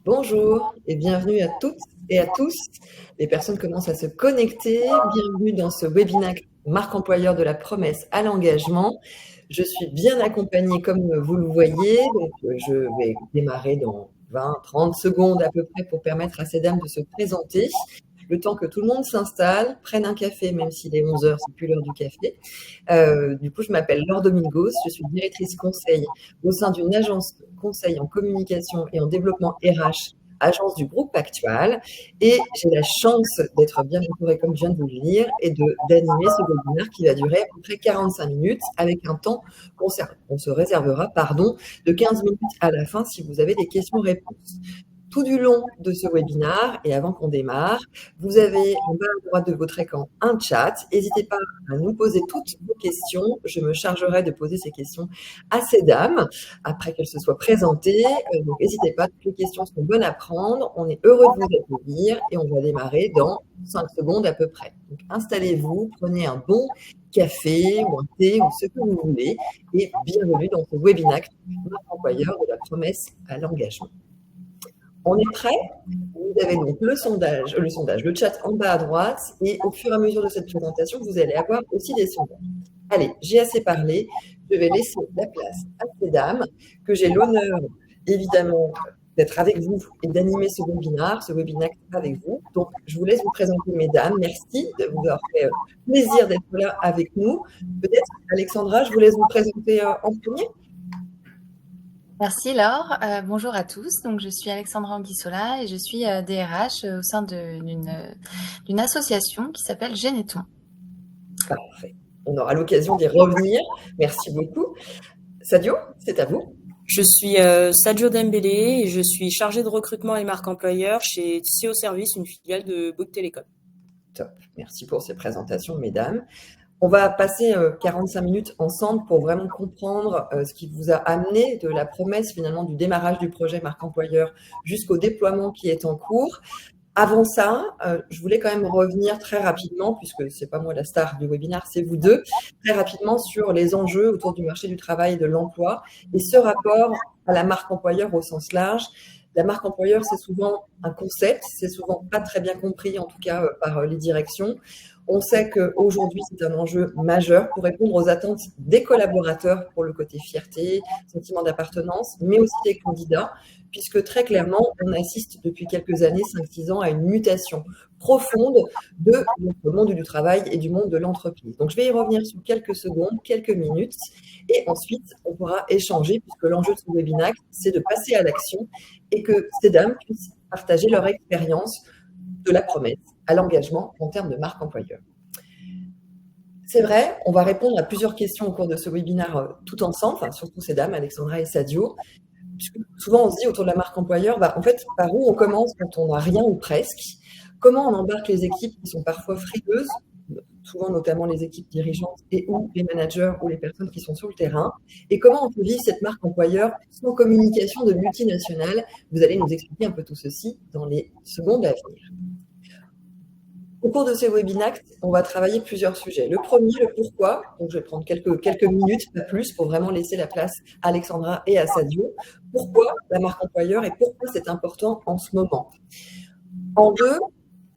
Bonjour et bienvenue à toutes et à tous. Les personnes commencent à se connecter. Bienvenue dans ce webinaire Marque employeur de la promesse à l'engagement. Je suis bien accompagnée comme vous le voyez. Donc, je vais démarrer dans 20-30 secondes à peu près pour permettre à ces dames de se présenter. Le temps que tout le monde s'installe, prenne un café, même s'il est 11 heures, c'est plus l'heure du café. Du coup, je m'appelle Laure Domingos, je suis directrice conseil au sein d'une agence conseil en communication et en développement RH, agence du groupe Actual, et j'ai la chance d'être bien entourée, comme je viens de vous le dire, et d'animer ce webinaire qui va durer à peu près 45 minutes, avec un temps qu'on se réservera, de 15 minutes à la fin si vous avez des questions-réponses. Tout du long de ce webinaire, et avant qu'on démarre, vous avez en bas à droite de votre écran un chat. N'hésitez pas à nous poser toutes vos questions. Je me chargerai de poser ces questions à ces dames après qu'elles se soient présentées. Donc, n'hésitez pas, toutes les questions sont bonnes à prendre. On est heureux de vous accueillir et on va démarrer dans 5 secondes à peu près. Donc, installez-vous, prenez un bon café ou un thé ou ce que vous voulez et bienvenue dans ce webinaire Marque employeur de la promesse à l'engagement. On est prêt? Vous avez donc le chat en bas à droite, et au fur et à mesure de cette présentation, vous allez avoir aussi des sondages. Allez, j'ai assez parlé. Je vais laisser la place à ces dames, que j'ai l'honneur, évidemment, d'être avec vous et d'animer ce webinaire avec vous. Donc, je vous laisse vous présenter, mesdames. Merci de vous avoir fait plaisir d'être là avec nous. Peut-être, Alexandra, je vous laisse vous présenter en premier. Merci Laure. Bonjour à tous. Donc, je suis Alexandra Anguissola et je suis DRH au sein d'une association qui s'appelle Généton. Parfait. On aura l'occasion d'y revenir. Merci beaucoup. Sadio, c'est à vous. Je suis Sadio Dembélé et je suis chargée de recrutement et marque employeur chez CO Service, une filiale de Bouygues Télécom. Top. Merci pour ces présentations, mesdames. On va passer 45 minutes ensemble pour vraiment comprendre ce qui vous a amené de la promesse finalement du démarrage du projet marque employeur jusqu'au déploiement qui est en cours. Avant ça, je voulais quand même revenir très rapidement, puisque c'est pas moi la star du webinaire, c'est vous deux, très rapidement sur les enjeux autour du marché du travail et de l'emploi et ce rapport à la marque employeur au sens large. La marque employeur, c'est souvent un concept, c'est souvent pas très bien compris, en tout cas par les directions. On sait qu'aujourd'hui, c'est un enjeu majeur pour répondre aux attentes des collaborateurs pour le côté fierté, sentiment d'appartenance, mais aussi des candidats, puisque très clairement, on assiste depuis quelques années, 5-6 ans, à une mutation profonde de notre monde du travail et du monde de l'entreprise. Donc, je vais y revenir sur quelques secondes, quelques minutes, et ensuite, on pourra échanger, puisque l'enjeu de ce webinaire, c'est de passer à l'action et que ces dames puissent partager leur expérience de la promesse à l'engagement en termes de marque employeur. C'est vrai, on va répondre à plusieurs questions au cours de ce webinaire tout ensemble, enfin, surtout ces dames, Alexandra et Sadio. Souvent, on se dit autour de la marque employeur, en fait, par où on commence quand on n'a rien ou presque? Comment on embarque les équipes qui sont parfois frileuses, souvent notamment les équipes dirigeantes et ou les managers ou les personnes qui sont sur le terrain? Et comment on peut vivre cette marque employeur sans communication de multinationales? Vous allez nous expliquer un peu tout ceci dans les secondes à venir. Au cours de ce webinaire, on va travailler plusieurs sujets. Le premier, le pourquoi. Donc, je vais prendre quelques minutes, pas plus, pour vraiment laisser la place à Alexandra et à Sadio. Pourquoi la marque employeur et pourquoi c'est important en ce moment? En deux,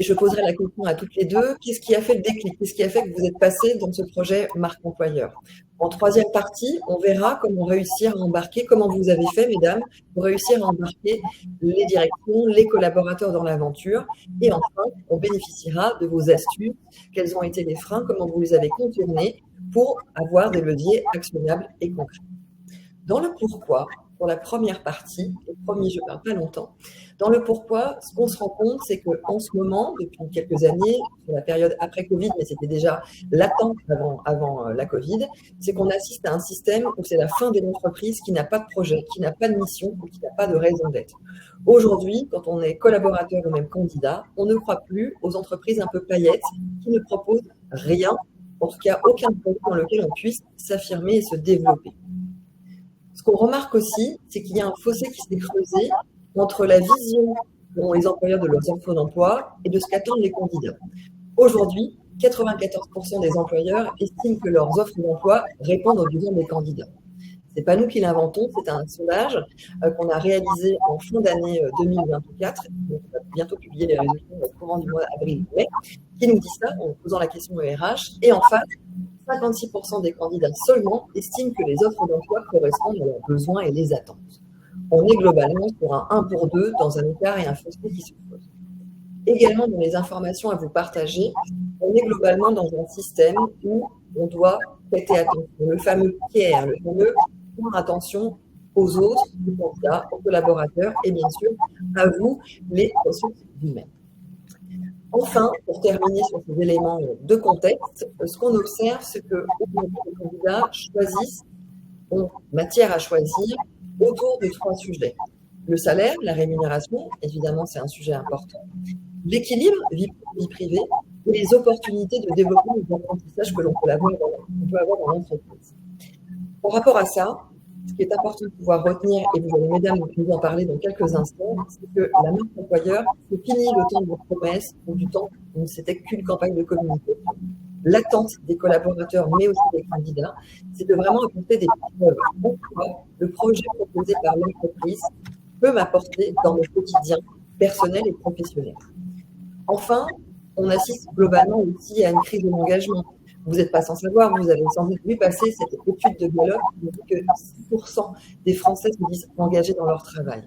et je poserai la question à toutes les deux, qu'est-ce qui a fait le déclic? Qu'est-ce qui a fait que vous êtes passé dans ce projet marque employeur? En troisième partie, on verra comment réussir à embarquer, comment vous avez fait, mesdames, pour réussir à embarquer les directions, les collaborateurs dans l'aventure. Et enfin, on bénéficiera de vos astuces, quels ont été les freins, comment vous les avez contournés pour avoir des leviers actionnables et concrets. Dans le pourquoi, pour la première partie, et promis, je ne parle pas longtemps, dans le pourquoi, ce qu'on se rend compte, c'est qu'en ce moment, depuis quelques années, sur la période après Covid, mais c'était déjà latent avant la Covid, c'est qu'on assiste à un système où c'est la fin de l'entreprise qui n'a pas de projet, qui n'a pas de mission ou qui n'a pas de raison d'être. Aujourd'hui, quand on est collaborateur ou même candidat, on ne croit plus aux entreprises un peu paillettes qui ne proposent rien, en tout cas aucun projet dans lequel on puisse s'affirmer et se développer. Ce qu'on remarque aussi, c'est qu'il y a un fossé qui s'est creusé entre la vision qu'ont les employeurs de leurs offres d'emploi et de ce qu'attendent les candidats. Aujourd'hui, 94% des employeurs estiment que leurs offres d'emploi répondent aux besoins des candidats. C'est pas nous qui l'inventons, c'est un sondage qu'on a réalisé en fin d'année 2024, donc on va bientôt publier les résultats au courant du mois d'avril-mai, qui nous dit ça en posant la question au RH. Et en face, 56% des candidats seulement estiment que les offres d'emploi correspondent à leurs besoins et les attentes. On est globalement sur un 1 pour 2 dans un écart et un fossé qui se pose. Également, dans les informations à vous partager, on est globalement dans un système où on doit prêter attention. Le fameux care, le fameux faire attention aux autres, aux candidats, aux collaborateurs et bien sûr à vous, les ressources humaines. Enfin, pour terminer sur ces éléments de contexte, ce qu'on observe, c'est que les candidats choisissent, ont matière à choisir autour de 3 sujets. Le salaire, la rémunération, évidemment c'est un sujet important, l'équilibre vie privée et les opportunités de développement et d'apprentissage que l'on peut avoir dans l'entreprise. Par rapport à ça, ce qui est important de pouvoir retenir, et vous allez, mesdames, nous en parler dans quelques instants, c'est que la marque employeur, c'est fini le temps de vos promesses ou du temps où c'était qu'une campagne de communication. L'attente des collaborateurs, mais aussi des candidats, c'est de vraiment apporter des preuves. Pourquoi le projet proposé par l'entreprise peut m'apporter dans mon quotidien personnel et professionnel. Enfin, on assiste globalement aussi à une crise de l'engagement. Vous n'êtes pas sans savoir, vous avez sans doute vu passer cette étude de Gallup qui dit que 6% des Français se disent engagés dans leur travail.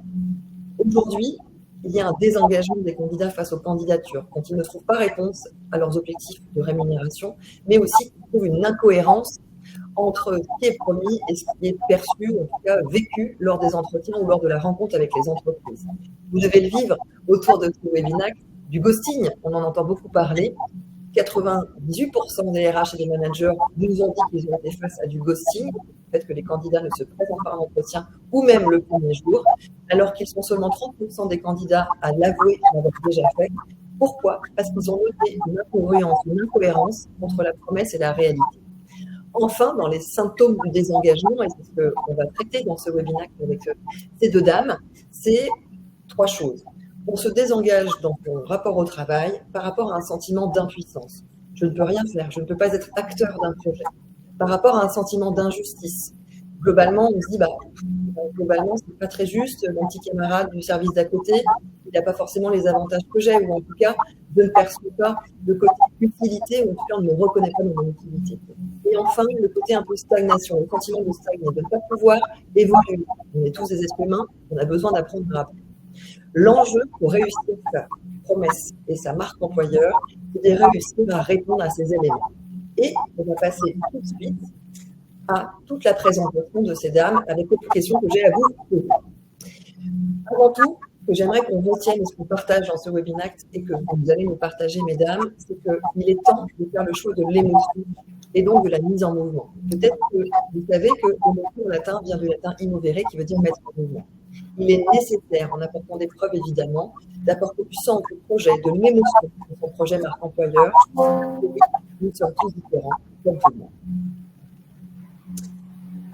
Aujourd'hui, il y a un désengagement des candidats face aux candidatures, quand ils ne trouvent pas réponse à leurs objectifs de rémunération, mais aussi qu'ils trouvent une incohérence entre ce qui est promis et ce qui est perçu, en tout cas vécu, lors des entretiens ou lors de la rencontre avec les entreprises. Vous devez le vivre autour de ce webinaire, du ghosting, on en entend beaucoup parler. 98% des RH et des managers nous ont dit qu'ils ont été face à du ghosting, le fait que les candidats ne se présentent pas en entretien ou même le premier jour, alors qu'ils sont seulement 30% des candidats à l'avouer l'avoir déjà fait. Pourquoi ? Parce qu'ils ont noté une incongruence, une incohérence entre la promesse et la réalité. Enfin, dans les symptômes du désengagement, et c'est ce qu'on va traiter dans ce webinaire avec ces 2 dames, c'est 3 choses. On se désengage dans son rapport au travail par rapport à un sentiment d'impuissance. Je ne peux rien faire, je ne peux pas être acteur d'un projet. Par rapport à un sentiment d'injustice. Globalement, on se dit, globalement, c'est pas très juste, mon petit camarade du service d'à côté, il n'a pas forcément les avantages que j'ai, ou en tout cas, je ne perçois pas le côté utilité, ou en tout cas, on ne me reconnaît pas dans mon utilité. Et enfin, le côté un peu stagnation, le sentiment de stagner, de ne pas pouvoir évoluer. On est tous des êtres humains, on a besoin d'apprendre à apprendre. L'enjeu pour réussir sa promesse et sa marque employeur, c'est de réussir à répondre à ces éléments. Et on va passer tout de suite à toute la présentation de ces dames avec quelques questions que j'ai à vous poser. Avant tout, ce que j'aimerais qu'on retienne et ce qu'on partage dans ce webinaire et que vous allez nous partager, mesdames, c'est qu'il est temps de faire le choix de l'émotion et donc de la mise en mouvement. Peut-être que vous savez que l'émotion en latin vient du latin immovere qui veut dire mettre en mouvement. Il est nécessaire, en apportant des preuves évidemment, d'apporter du sens au projet, de l'émotion dans son projet marque employeur. Nous sommes tous différents, comme tout le monde.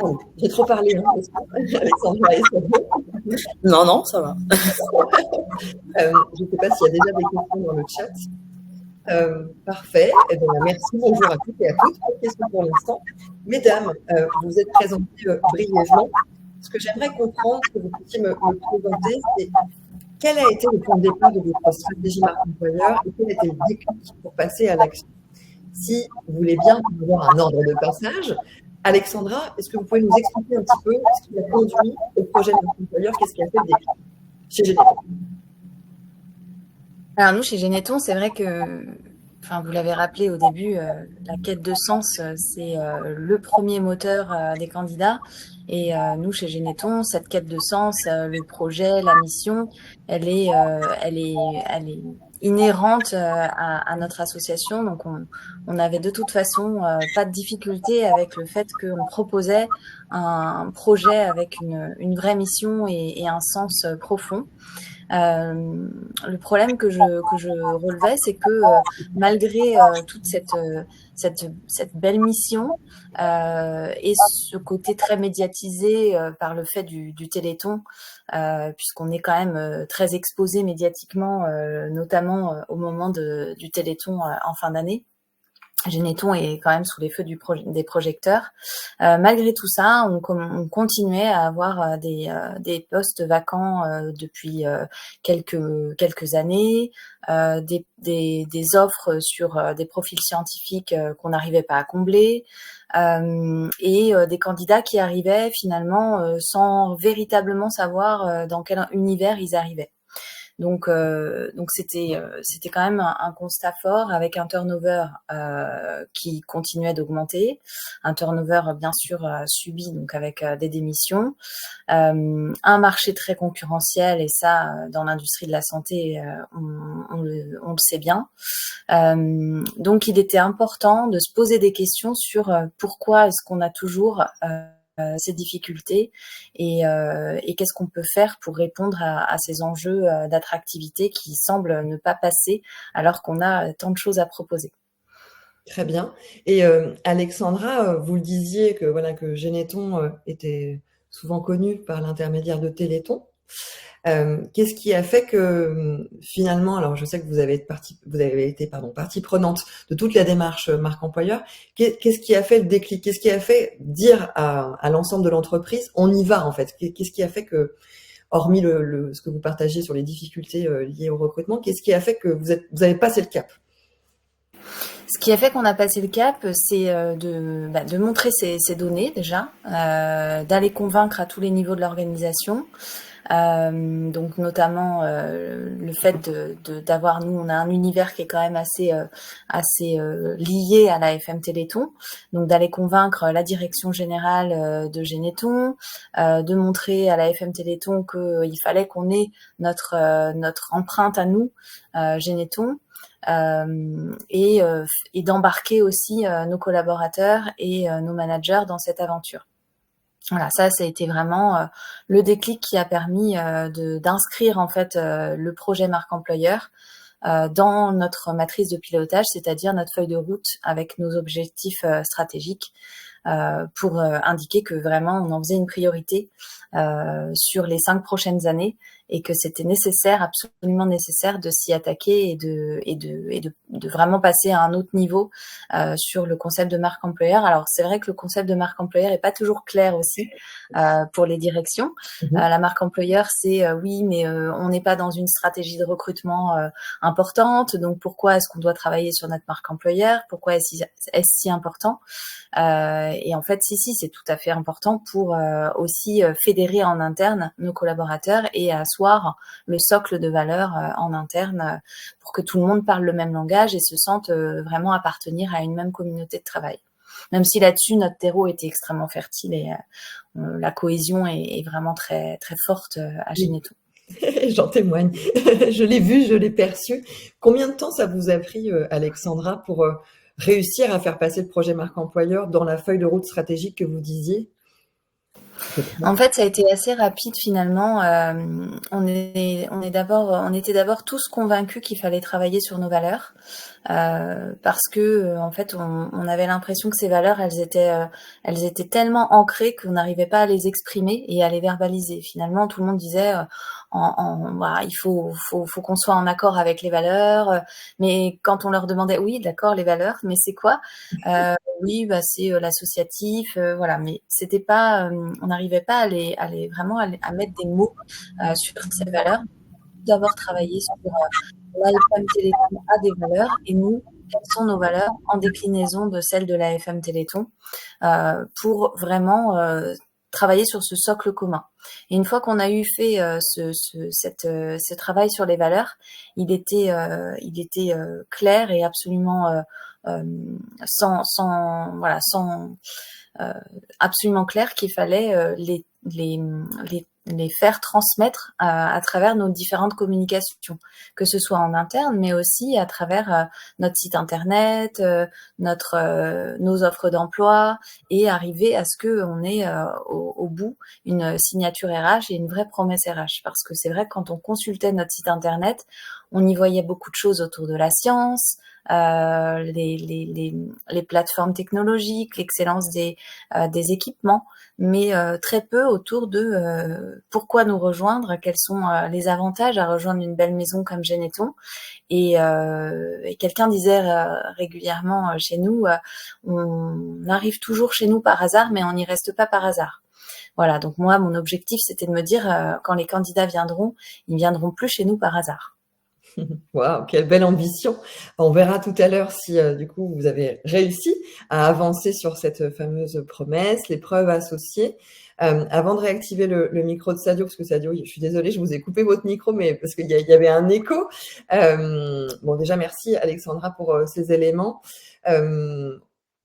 Oh, j'ai trop parlé, hein, Alexandra, est-ce que Non, ça va. je ne sais pas s'il y a déjà des questions dans le chat. Parfait. Eh bien, merci, bonjour à toutes et à toutes. Pas de questions pour l'instant. Mesdames, vous êtes présentées brièvement. Ce que j'aimerais comprendre, que vous puissiez me présenter, c'est quel a été le point de départ de votre stratégie marque employeur et quel était le déclic pour passer à l'action. Si vous voulez bien avoir un ordre de passage, Alexandra, est-ce que vous pouvez nous expliquer un petit peu ce qui a conduit au projet marque employeur, qu'est-ce qui a fait le déclic chez Généton? Alors nous, chez Généton, c'est vrai que, vous l'avez rappelé au début, la quête de sens, c'est le premier moteur des candidats. Et nous, chez Généton, cette quête de sens, le projet, la mission, elle est inhérente à notre association. Donc, on avait de toute façon pas de difficulté avec le fait qu'on proposait un projet avec une vraie mission et un sens profond. Le problème que je relevais, c'est que malgré toute cette belle mission et ce côté très médiatisé par le fait du Téléthon, puisqu'on est quand même très exposé médiatiquement, notamment au moment du Téléthon en fin d'année. Geneton est quand même sous les feux des projecteurs. Malgré tout ça, on continuait à avoir des postes vacants depuis quelques années, des offres sur des profils scientifiques qu'on n'arrivait pas à combler, et des candidats qui arrivaient finalement sans véritablement savoir dans quel univers ils arrivaient. Donc c'était quand même un constat fort avec un turnover qui continuait d'augmenter, un turnover bien sûr subi donc avec des démissions, un marché très concurrentiel et ça dans l'industrie de la santé on le sait bien. Donc il était important de se poser des questions sur pourquoi est-ce qu'on a toujours ces difficultés et qu'est-ce qu'on peut faire pour répondre à ces enjeux d'attractivité qui semblent ne pas passer alors qu'on a tant de choses à proposer. Très bien. Et Alexandra, vous le disiez que voilà que Geneton était souvent connu par l'intermédiaire de Téléthon. Qu'est-ce qui a fait que finalement, alors je sais que vous avez été partie prenante de toute la démarche marque employeur. Qu'est-ce qui a fait le déclic? Qu'est-ce qui a fait dire à l'ensemble de l'entreprise, on y va en fait? Qu'est-ce qui a fait que, hormis ce que vous partagez sur les difficultés liées au recrutement, qu'est-ce qui a fait que vous avez passé le cap? Ce qui a fait qu'on a passé le cap, c'est de montrer ces données déjà, d'aller convaincre à tous les niveaux de l'organisation. Donc notamment le fait d'avoir, nous on a un univers qui est quand même assez lié à la FM Téléthon, donc d'aller convaincre la direction générale de Geneton, de montrer à la FM Téléthon qu'il fallait qu'on ait notre empreinte à nous, Geneton, et d'embarquer aussi nos collaborateurs et nos managers dans cette aventure. Voilà, ça a été vraiment le déclic qui a permis d'inscrire en fait le projet marque employeur dans notre matrice de pilotage, c'est-à-dire notre feuille de route avec nos objectifs stratégiques pour indiquer que vraiment on en faisait une priorité sur les 5 prochaines années et que c'était nécessaire, absolument nécessaire de s'y attaquer et de vraiment passer à un autre niveau sur le concept de marque employeur. Alors c'est vrai que le concept de marque employeur est pas toujours clair aussi pour les directions. La marque employeur, c'est oui, mais on n'est pas dans une stratégie de recrutement importante, donc pourquoi est-ce qu'on doit travailler sur notre marque employeur? Pourquoi est-ce si important? Et en fait, si, c'est tout à fait important pour aussi fédérer en interne nos collaborateurs et asseoir le socle de valeurs en interne pour que tout le monde parle le même langage et se sente vraiment appartenir à une même communauté de travail. Même si là-dessus, notre terreau était extrêmement fertile et la cohésion est vraiment très, très forte à Geneton. J'en témoigne. Je l'ai vu, je l'ai perçu. Combien de temps ça vous a pris, Alexandra, pour réussir à faire passer le projet marque employeur dans la feuille de route stratégique que vous disiez? En fait, ça a été assez rapide finalement. On était d'abord tous convaincus qu'il fallait travailler sur nos valeurs parce que en fait, on avait l'impression que ces valeurs, elles étaient tellement ancrées qu'on n'arrivait pas à les exprimer et à les verbaliser. Finalement, tout le monde disait voilà, il faut qu'on soit en accord avec les valeurs. Mais quand on leur demandait, oui, d'accord, les valeurs, mais c'est quoi? Oui, bah c'est l'associatif, voilà. Mais c'était pas, on n'arrivait pas à mettre des mots sur ces valeurs. D'abord travailler sur l'AFM Téléthon a des valeurs et nous, quelles sont nos valeurs en déclinaison de celles de l'AFM Téléthon pour vraiment travailler sur ce socle commun. Et une fois qu'on a eu fait ce travail sur les valeurs, il était clair et absolument absolument clair qu'il fallait les faire transmettre à travers nos différentes communications, que ce soit en interne, mais aussi à travers notre site internet, nos offres d'emploi, et arriver à ce qu'on ait au bout une signature RH et une vraie promesse RH. Parce que c'est vrai que quand on consultait notre site internet, on y voyait beaucoup de choses autour de la science, les plateformes technologiques, l'excellence des équipements, mais très peu autour de pourquoi nous rejoindre, quels sont les avantages à rejoindre une belle maison comme Geneton. Et quelqu'un disait régulièrement chez nous, on arrive toujours chez nous par hasard, mais on n'y reste pas par hasard. Voilà, donc moi, mon objectif, c'était de me dire, quand les candidats viendront, ils ne viendront plus chez nous par hasard. Waouh, quelle belle ambition. On verra tout à l'heure si du coup vous avez réussi à avancer sur cette fameuse promesse, les preuves associées. Avant de réactiver le micro de Sadio, parce que Sadio, je suis désolée, je vous ai coupé votre micro, mais parce qu'il y avait un écho. Bon, déjà, merci Alexandra pour ces éléments.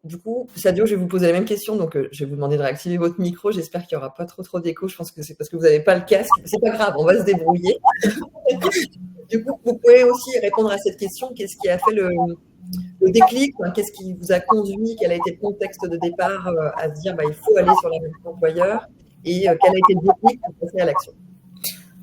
Du coup, Sadio, je vais vous poser la même question, donc je vais vous demander de réactiver votre micro. J'espère qu'il n'y aura pas trop d'écho. Je pense que c'est parce que vous n'avez pas le casque. C'est pas grave, on va se débrouiller. Du coup, vous pouvez aussi répondre à cette question. Qu'est-ce qui a fait le déclic? Qu'est-ce qui vous a conduit? Quel a été le contexte de départ à se dire il faut aller sur la marque employeur? Et quel a été le déclic pour passer à l'action?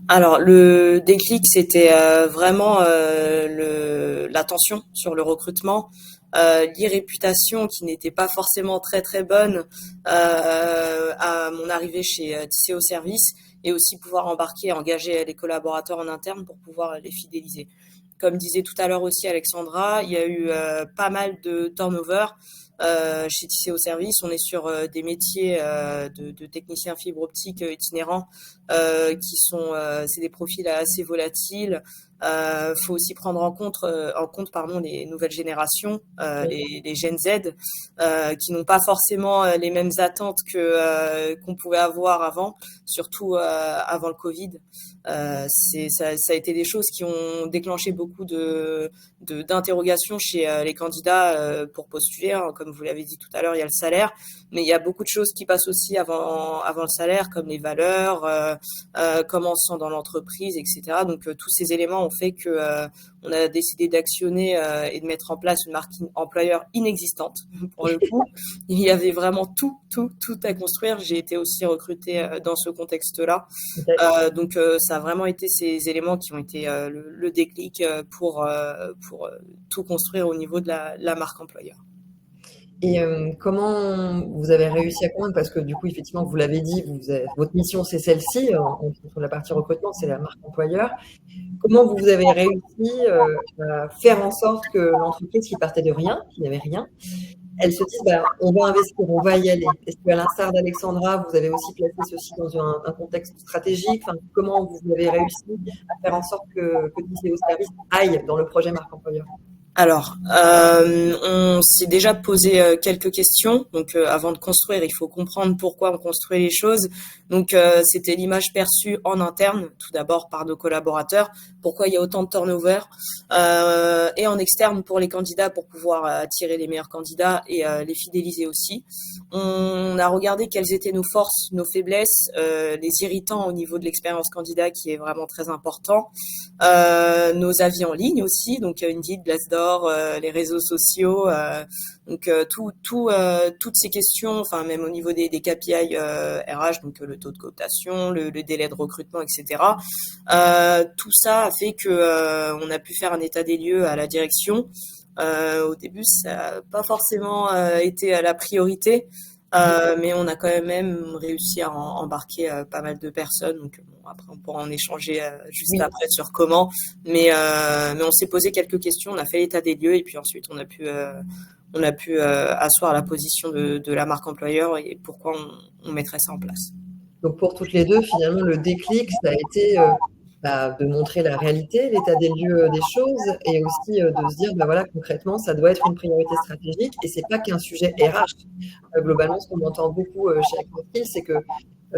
Alors, le déclic, c'était vraiment l'attention sur le recrutement, l'irréputation qui n'était pas forcément très très bonne à mon arrivée chez Tisséo Service, et aussi pouvoir engager les collaborateurs en interne pour pouvoir les fidéliser. Comme disait tout à l'heure aussi Alexandra, il y a eu pas mal de turnover chez Tisséo Service. On est sur des métiers de techniciens fibre optique itinérants qui sont, c'est des profils assez volatiles. Faut aussi prendre en compte les nouvelles générations, les Gen Z, qui n'ont pas forcément les mêmes attentes qu'on pouvait avoir avant, surtout avant le Covid. Ça a été des choses qui ont déclenché beaucoup d'interrogations chez les candidats pour postuler. Comme vous l'avez dit tout à l'heure, il y a le salaire, mais il y a beaucoup de choses qui passent aussi avant le salaire, comme les valeurs, comment on se sent dans l'entreprise, etc. Donc tous ces éléments ont fait que on a décidé d'actionner et de mettre en place une marque employeur inexistante. Pour le coup, il y avait vraiment tout à construire. J'ai été aussi recrutée dans ce contexte-là. Donc ça a vraiment été ces éléments qui ont été le déclic pour tout construire au niveau de la marque employeur. Et comment vous avez réussi à convaincre? Parce que du coup, effectivement, vous l'avez dit, votre mission, c'est celle-ci. Sur la partie recrutement, c'est la marque employeur. Comment vous avez réussi à faire en sorte que l'entreprise qui partait de rien, qui n'avait rien, elle se dise on va investir, on va y aller? Est-ce qu'à l'instar d'Alexandra, vous avez aussi placé ceci dans un contexte stratégique? Comment vous avez réussi à faire en sorte que Tisséo Service aille dans le projet marque employeur? Alors, on s'est déjà posé quelques questions. Donc, avant de construire, il faut comprendre pourquoi on construit les choses. Donc, c'était l'image perçue en interne, tout d'abord par nos collaborateurs. Pourquoi il y a autant de turnover, et en externe pour les candidats, pour pouvoir attirer les meilleurs candidats et les fidéliser aussi. On a regardé quelles étaient nos forces, nos faiblesses, les irritants au niveau de l'expérience candidat, qui est vraiment très important. Nos avis en ligne aussi, donc Indeed, Glassdoor, les réseaux sociaux, donc toutes ces questions, enfin même au niveau des KPI RH, donc le taux de cooptation, le délai de recrutement, etc. Tout ça a fait que on a pu faire un état des lieux à la direction. Au début, ça n'a pas forcément été la priorité. Mais on a quand même réussi à embarquer pas mal de personnes. Donc après, on pourra en échanger juste après sur comment. Mais on s'est posé quelques questions, on a fait l'état des lieux, et puis ensuite on a pu asseoir la position de la marque employeur et pourquoi on mettrait ça en place. Donc pour toutes les deux, finalement, le déclic, ça a été de montrer la réalité, l'état des lieux des choses, et aussi de se dire, concrètement, ça doit être une priorité stratégique, et c'est pas qu'un sujet RH. Globalement, ce qu'on entend beaucoup chez Active, c'est que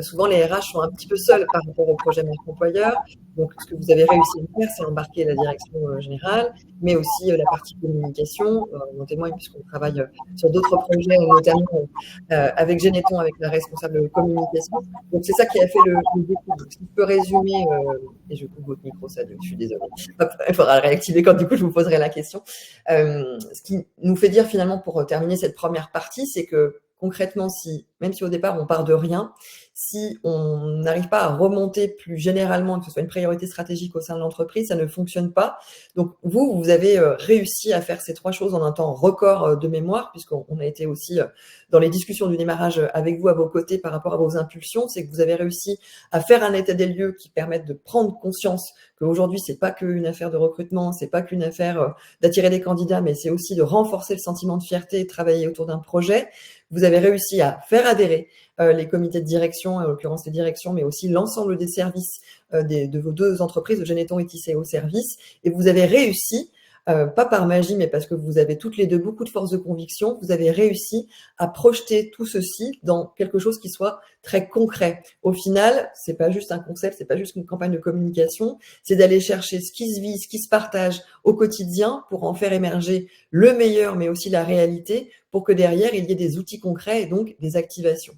souvent les RH sont un petit peu seuls par rapport au projet marque employeur. Donc, ce que vous avez réussi à faire, c'est embarquer la direction générale, mais aussi la partie communication. On témoigne puisqu'on travaille sur d'autres projets, notamment avec Geneton, avec la responsable communication. Donc, c'est ça qui a fait le déclic. Donc, si je peux résumer, et je coupe votre micro, Sadio, je suis désolée. Il faudra le réactiver quand du coup je vous poserai la question. Ce qui nous fait dire finalement, pour terminer cette première partie, c'est que concrètement, même si au départ on part de rien, si on n'arrive pas à remonter plus généralement, que ce soit une priorité stratégique au sein de l'entreprise, ça ne fonctionne pas. Donc vous avez réussi à faire ces 3 choses en un temps record de mémoire, puisqu'on a été aussi dans les discussions du démarrage avec vous à vos côtés par rapport à vos impulsions. C'est que vous avez réussi à faire un état des lieux qui permette de prendre conscience qu'aujourd'hui, c'est pas qu'une affaire de recrutement, c'est pas qu'une affaire d'attirer des candidats, mais c'est aussi de renforcer le sentiment de fierté et de travailler autour d'un projet. Vous avez réussi à faire adhérer les comités de direction, en l'occurrence les directions, mais aussi l'ensemble des services de vos 2 entreprises, de Geneton et TCO Services. Et vous avez réussi, pas par magie, mais parce que vous avez toutes les 2 beaucoup de force de conviction, vous avez réussi à projeter tout ceci dans quelque chose qui soit très concret. Au final, c'est pas juste un concept, c'est pas juste une campagne de communication, c'est d'aller chercher ce qui se vit, ce qui se partage au quotidien pour en faire émerger le meilleur, mais aussi la réalité, pour que derrière, il y ait des outils concrets et donc des activations.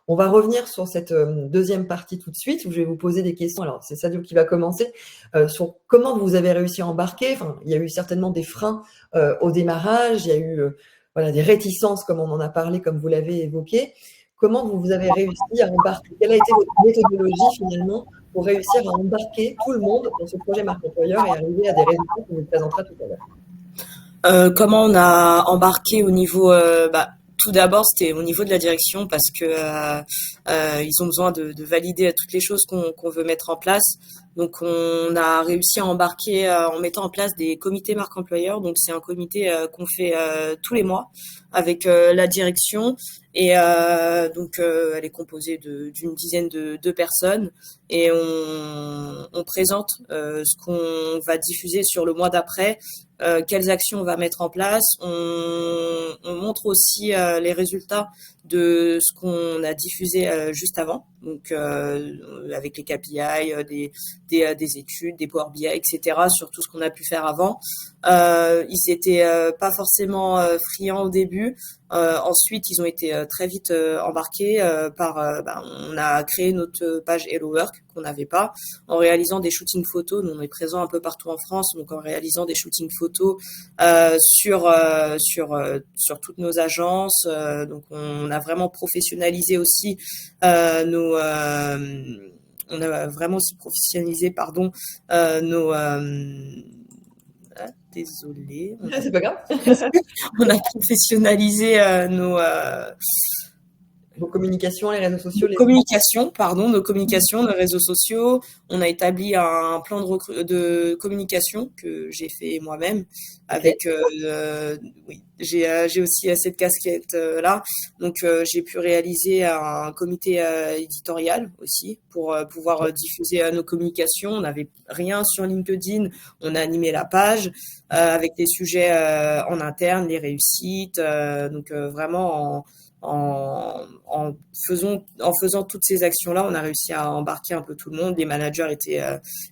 On va revenir sur cette deuxième partie tout de suite, où je vais vous poser des questions. Alors, c'est Sadio qui va commencer sur comment vous avez réussi à embarquer. Enfin, il y a eu certainement des freins au démarrage, il y a eu des réticences, comme on en a parlé, comme vous l'avez évoqué. Comment vous avez réussi à embarquer? Quelle a été votre méthodologie finalement pour réussir à embarquer tout le monde dans ce projet marque employeur et arriver à des résultats qu'on vous présentera tout à l'heure? Comment on a embarqué au niveau tout d'abord, c'était au niveau de la direction parce que ils ont besoin de valider toutes les choses qu'on veut mettre en place. Donc, on a réussi à embarquer en mettant en place des comités marque employeur. Donc, c'est un comité qu'on fait tous les mois avec la direction. Et donc, elle est composée d'une dizaine de personnes. Et on présente ce qu'on va diffuser sur le mois d'après. Quelles actions on va mettre en place. On montre aussi les résultats de ce qu'on a diffusé juste avant, donc avec les KPI, des études, des Power BI, etc. sur tout ce qu'on a pu faire avant. Ils étaient pas forcément friands au début. Ensuite, ils ont été très vite embarqués on a créé notre page Hello Work qu'on n'avait pas, en réalisant des shootings photos. Nous, on est présent un peu partout en France, donc en réalisant des shootings photos sur toutes nos agences. Donc, on a vraiment professionnalisé aussi on a vraiment aussi professionnalisé, nos désolé. C'est pas grave. On a professionnalisé vos communications, les réseaux sociaux, nos communications, nos réseaux sociaux. On a établi un plan de communication que j'ai fait moi-même. Avec, j'ai aussi cette casquette là. Donc, j'ai pu réaliser un comité éditorial aussi pour pouvoir diffuser nos communications. On n'avait rien sur LinkedIn. On a animé la page avec des sujets en interne, les réussites. Donc, vraiment en faisant toutes ces actions-là, on a réussi à embarquer un peu tout le monde. Les managers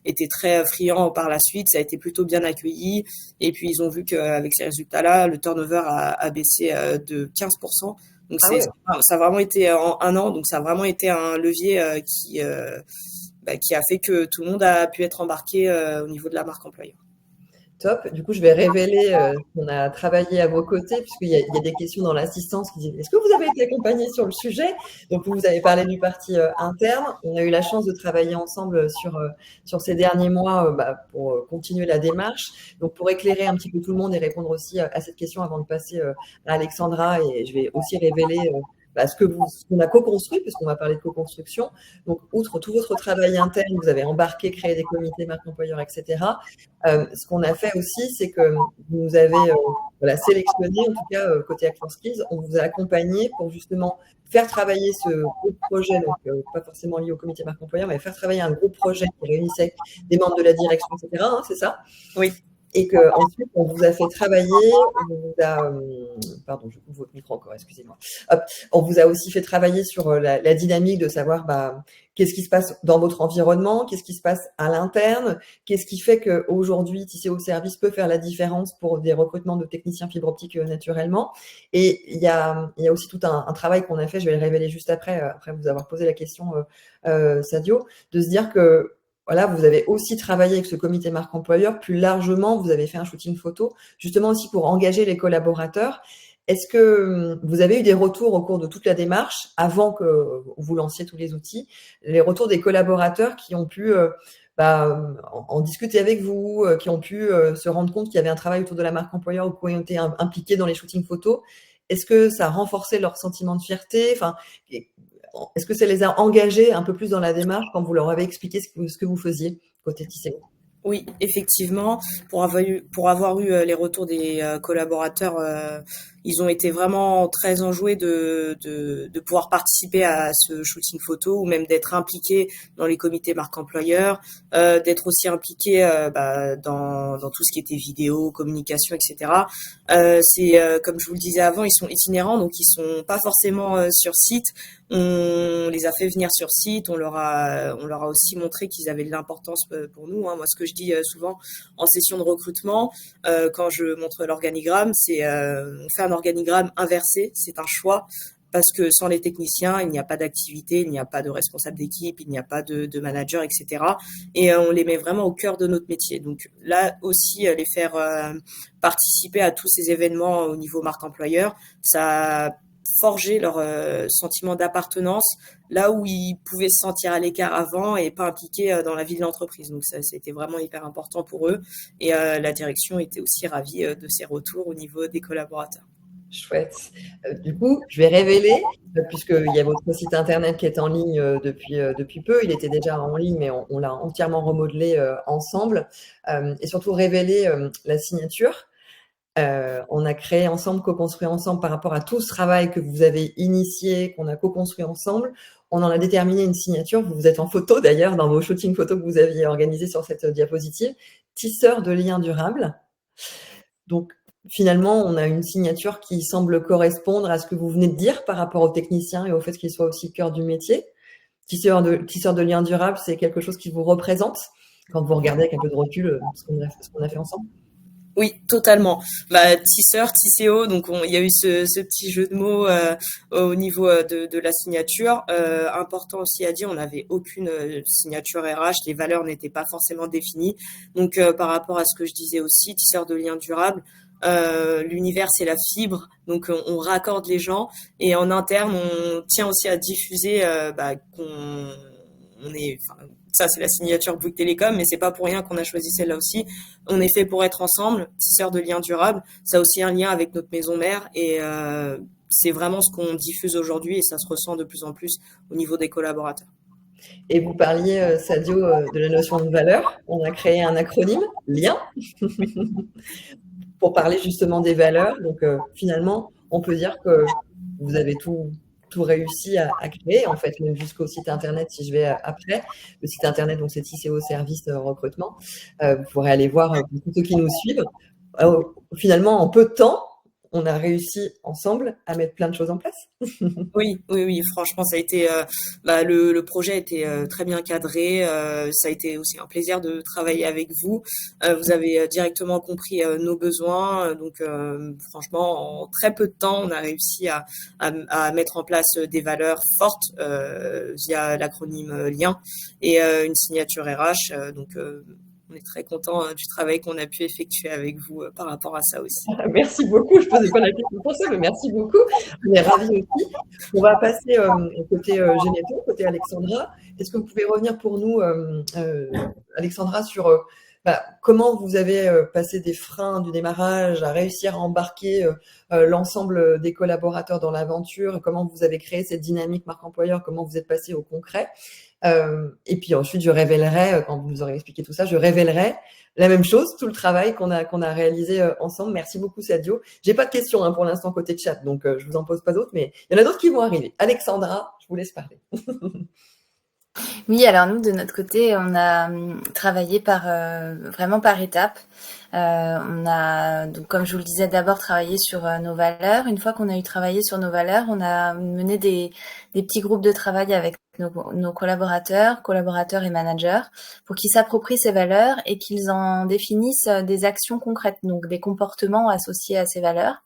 étaient très friands par la suite. Ça a été plutôt bien accueilli. Et puis, ils ont vu qu'avec ces résultats-là, le turnover a baissé de 15%. Donc, ça a vraiment été en un an. Donc, ça a vraiment été un levier qui a fait que tout le monde a pu être embarqué au niveau de la marque employeur. Top. Du coup, je vais révéler qu'on a travaillé à vos côtés, puisqu'il y a des questions dans l'assistance qui disent « Est-ce que vous avez été accompagné sur le sujet ?» Donc, vous avez parlé du parti interne. On a eu la chance de travailler ensemble sur ces derniers mois pour continuer la démarche. Donc, pour éclairer un petit peu tout le monde et répondre aussi à cette question avant de passer à Alexandra, et je vais aussi révéler ce qu'on a co-construit, puisqu'on va parler de co-construction. Donc, outre tout votre travail interne, vous avez embarqué, créé des comités marque employeur, etc. Ce qu'on a fait aussi, c'est que vous nous avez sélectionné, en tout cas côté Action Skills, on vous a accompagné pour justement faire travailler ce groupe projet, donc pas forcément lié au comité marque employeur, mais faire travailler un groupe projet qui réunissait des membres de la direction, etc. C'est ça? Oui. Et qu'ensuite, on vous a fait travailler, pardon, je coupe votre micro encore, excusez-moi. On vous a aussi fait travailler sur la dynamique de savoir qu'est-ce qui se passe dans votre environnement, qu'est-ce qui se passe à l'interne, qu'est-ce qui fait qu'aujourd'hui, TCO Service peut faire la différence pour des recrutements de techniciens fibre optique naturellement. Et il y a aussi tout un travail qu'on a fait, je vais le révéler juste après vous avoir posé la question, Sadio, de se dire que voilà, vous avez aussi travaillé avec ce comité marque employeur. Plus largement, vous avez fait un shooting photo, justement aussi pour engager les collaborateurs. Est-ce que vous avez eu des retours au cours de toute la démarche, avant que vous lanciez tous les outils, les retours des collaborateurs qui ont pu en discuter avec vous, qui ont pu se rendre compte qu'il y avait un travail autour de la marque employeur ou qui ont été impliqués dans les shootings photos? Est-ce que ça a renforcé leur sentiment de fierté? Enfin, est-ce que ça les a engagés un peu plus dans la démarche quand vous leur avez expliqué ce que vous faisiez côté Tisséo? Oui, effectivement, pour avoir eu les retours des collaborateurs, ils ont été vraiment très enjoués de pouvoir participer à ce shooting photo ou même d'être impliqués dans les comités marque employeur, d'être aussi impliqués dans tout ce qui était vidéo, communication, etc. Comme je vous le disais avant, ils sont itinérants, donc ils sont pas forcément sur site. On les a fait venir sur site, on leur a aussi montré qu'ils avaient de l'importance pour nous, hein. Moi, ce que je dis souvent en session de recrutement, quand je montre l'organigramme, c'est on fait un organigramme inversé, c'est un choix. Parce que sans les techniciens, il n'y a pas d'activité, il n'y a pas de responsable d'équipe, il n'y a pas de manager, etc. Et on les met vraiment au cœur de notre métier. Donc là aussi, les faire participer à tous ces événements au niveau marque employeur, ça a forgé leur sentiment d'appartenance là où ils pouvaient se sentir à l'écart avant et pas impliqués dans la vie de l'entreprise. Donc ça, c'était vraiment hyper important pour eux. Et la direction était aussi ravie de ces retours au niveau des collaborateurs. Chouette. Du coup, je vais révéler, puisqu'il y a votre site internet qui est en ligne depuis peu. Il était déjà en ligne, mais on l'a entièrement remodelé ensemble. Et surtout révéler la signature. On a créé ensemble, co-construit ensemble par rapport à tout ce travail que vous avez initié, qu'on a co-construit ensemble. On en a déterminé une signature. Vous êtes en photo d'ailleurs dans vos shootings photos que vous aviez organisés sur cette diapositive. Tisseur de liens durables. Donc, finalement, on a une signature qui semble correspondre à ce que vous venez de dire par rapport aux techniciens et au fait qu'ils soient aussi cœur du métier. Tisseur de liens durables, c'est quelque chose qui vous représente quand vous regardez avec un peu de recul ce qu'on a fait ensemble? Oui, totalement. Tisseur, Tisséo, donc il y a eu ce petit jeu de mots au niveau de la signature. Important aussi à dire, on n'avait aucune signature RH, les valeurs n'étaient pas forcément définies. Donc par rapport à ce que je disais aussi, tisseur de liens durables, l'univers c'est la fibre, donc on raccorde les gens et en interne on tient aussi à diffuser ça c'est la signature Bouygues Télécom, mais c'est pas pour rien qu'on a choisi celle-là aussi. On est fait pour être ensemble, tisseur de liens durables. Ça a aussi un lien avec notre maison mère et c'est vraiment ce qu'on diffuse aujourd'hui et ça se ressent de plus en plus au niveau des collaborateurs. Et vous parliez, Sadio, de la notion de valeur. On a créé un acronyme, LIEN, pour parler justement des valeurs. Donc finalement, on peut dire que vous avez tout réussi à créer, en fait, même jusqu'au site internet, si je vais après. Le site internet, donc c'est Tisséo Service Recrutement. Vous pourrez aller voir pour tous ceux qui nous suivent. Finalement, en peu de temps, on a réussi ensemble à mettre plein de choses en place. Oui, franchement, ça a été le projet a été très bien cadré. Ça a été aussi un plaisir de travailler avec vous. Vous avez directement compris nos besoins. Donc, franchement, en très peu de temps, on a réussi à mettre en place des valeurs fortes via l'acronyme LIEN et une signature RH. On est très content du travail qu'on a pu effectuer avec vous par rapport à ça aussi. Merci beaucoup. Je ne posais pas la question pour ça, mais merci beaucoup. On est ravis aussi. On va passer au côté Généto, côté Alexandra. Est-ce que vous pouvez revenir pour nous, Alexandra, sur comment vous avez passé des freins du démarrage à réussir à embarquer l'ensemble des collaborateurs dans l'aventure, comment vous avez créé cette dynamique marque employeur, comment vous êtes passé au concret. Et puis ensuite, je révélerai, quand vous nous aurez expliqué tout ça, je révélerai la même chose, tout le travail qu'on a réalisé ensemble. Merci beaucoup, Sadio. J'ai pas de questions pour l'instant côté chat, donc je vous en pose pas d'autres, mais il y en a d'autres qui vont arriver. Alexandra, je vous laisse parler. Oui, alors nous, de notre côté, on a travaillé vraiment par étapes. On a, donc, comme je vous le disais, d'abord travaillé sur nos valeurs. Une fois qu'on a eu travaillé sur nos valeurs, on a mené des petits groupes de travail avec nos collaborateurs et managers pour qu'ils s'approprient ces valeurs et qu'ils en définissent des actions concrètes, donc des comportements associés à ces valeurs,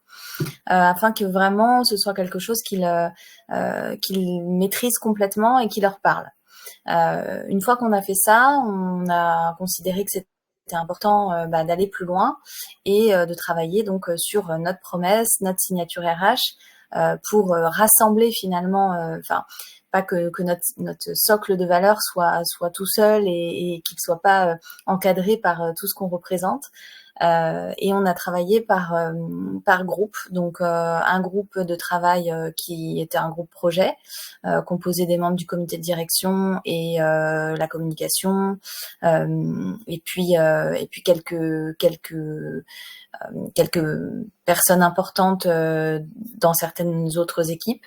afin que vraiment ce soit quelque chose qu'ils maîtrisent complètement et qui leur parle. Une fois qu'on a fait ça, on a considéré que c'était important d'aller plus loin et de travailler donc sur notre promesse, notre signature RH pour rassembler finalement, pas que notre socle de valeurs soit tout seul et qu'il soit pas encadré par tout ce qu'on représente. Et on a travaillé par groupe, donc un groupe de travail qui était un groupe projet composé des membres du comité de direction et la communication, et puis quelques personnes importantes dans certaines autres équipes.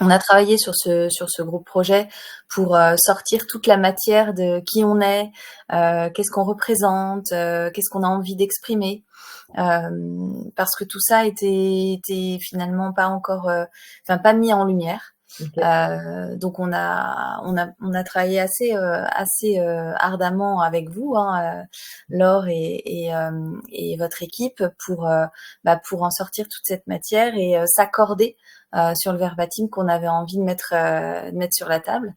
On a travaillé sur ce groupe projet pour sortir toute la matière de qui on est, qu'est-ce qu'on représente, qu'est-ce qu'on a envie d'exprimer, parce que tout ça était finalement pas encore, pas mis en lumière. Okay. Donc on a travaillé assez ardemment avec vous, Laure et votre équipe pour en sortir toute cette matière et s'accorder sur le verbatim qu'on avait envie de mettre sur la table.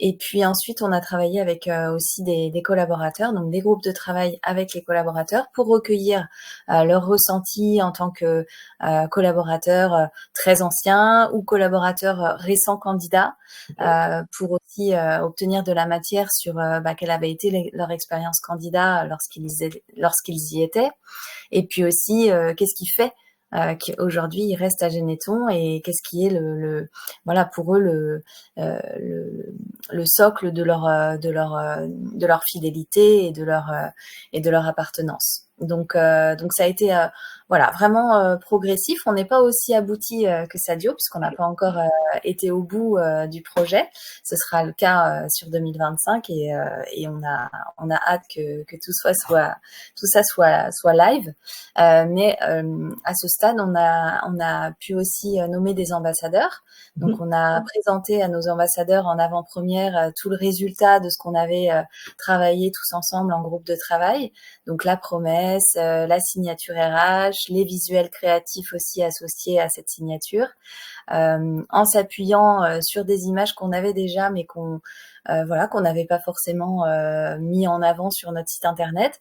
Et puis ensuite, on a travaillé avec aussi des collaborateurs, donc des groupes de travail avec les collaborateurs pour recueillir leurs ressentis en tant que collaborateurs très anciens ou collaborateurs récents candidats, pour aussi obtenir de la matière sur quelle avait été leur expérience candidat lorsqu'ils y étaient. Et puis aussi, qu'est-ce qui fait qu'aujourd'hui ils restent à Geneton et qu'est-ce qui est pour eux le socle de leur fidélité et de leur appartenance. Donc ça a été vraiment progressif. On n'est pas aussi abouti que Sadio puisqu'on n'a pas encore été au bout du projet. Ce sera le cas sur 2025 et on a hâte que tout ça soit live. Mais à ce stade, on a pu aussi nommer des ambassadeurs. Donc on a présenté à nos ambassadeurs en avant-première tout le résultat de ce qu'on avait travaillé tous ensemble en groupe de travail. Donc la promesse, la signature RH, les visuels créatifs aussi associés à cette signature, en s'appuyant sur des images qu'on avait déjà mais qu'on n'avait pas forcément mis en avant sur notre site internet.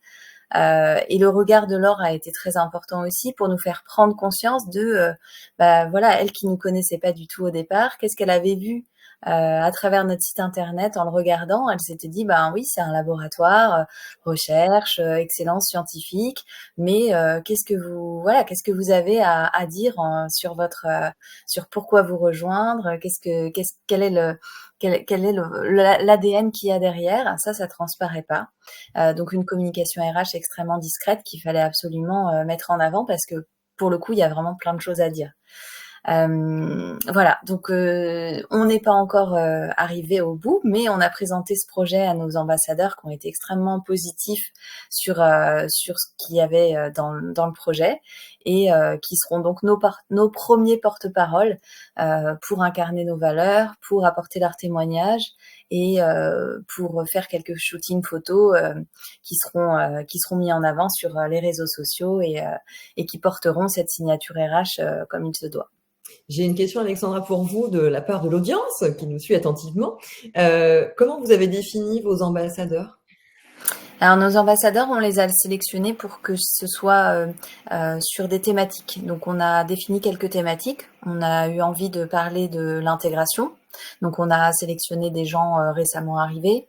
Et le regard de Laure a été très important aussi pour nous faire prendre conscience de elle qui nous connaissait pas du tout au départ, qu'est-ce qu'elle avait vu à travers notre site internet en le regardant. Elle s'était dit oui, c'est un laboratoire, recherche, excellence scientifique, mais qu'est-ce que vous avez à dire sur pourquoi vous rejoindre, quel est l'ADN qu'il y a derrière. Ça transparaît pas. Donc une communication RH extrêmement discrète qu'il fallait absolument mettre en avant parce que pour le coup, il y a vraiment plein de choses à dire. Donc on n'est pas encore arrivé au bout, mais on a présenté ce projet à nos ambassadeurs qui ont été extrêmement positifs sur ce qu'il y avait dans le projet et qui seront donc nos premiers porte-parole pour incarner nos valeurs, pour apporter leur témoignage et pour faire quelques shootings photos qui seront mis en avant sur les réseaux sociaux et qui porteront cette signature RH comme il se doit. J'ai une question, Alexandra, pour vous, de la part de l'audience qui nous suit attentivement. Comment vous avez défini vos ambassadeurs ? Alors, nos ambassadeurs, on les a sélectionnés pour que ce soit sur des thématiques. Donc, on a défini quelques thématiques. On a eu envie de parler de l'intégration. Donc, on a sélectionné des gens récemment arrivés.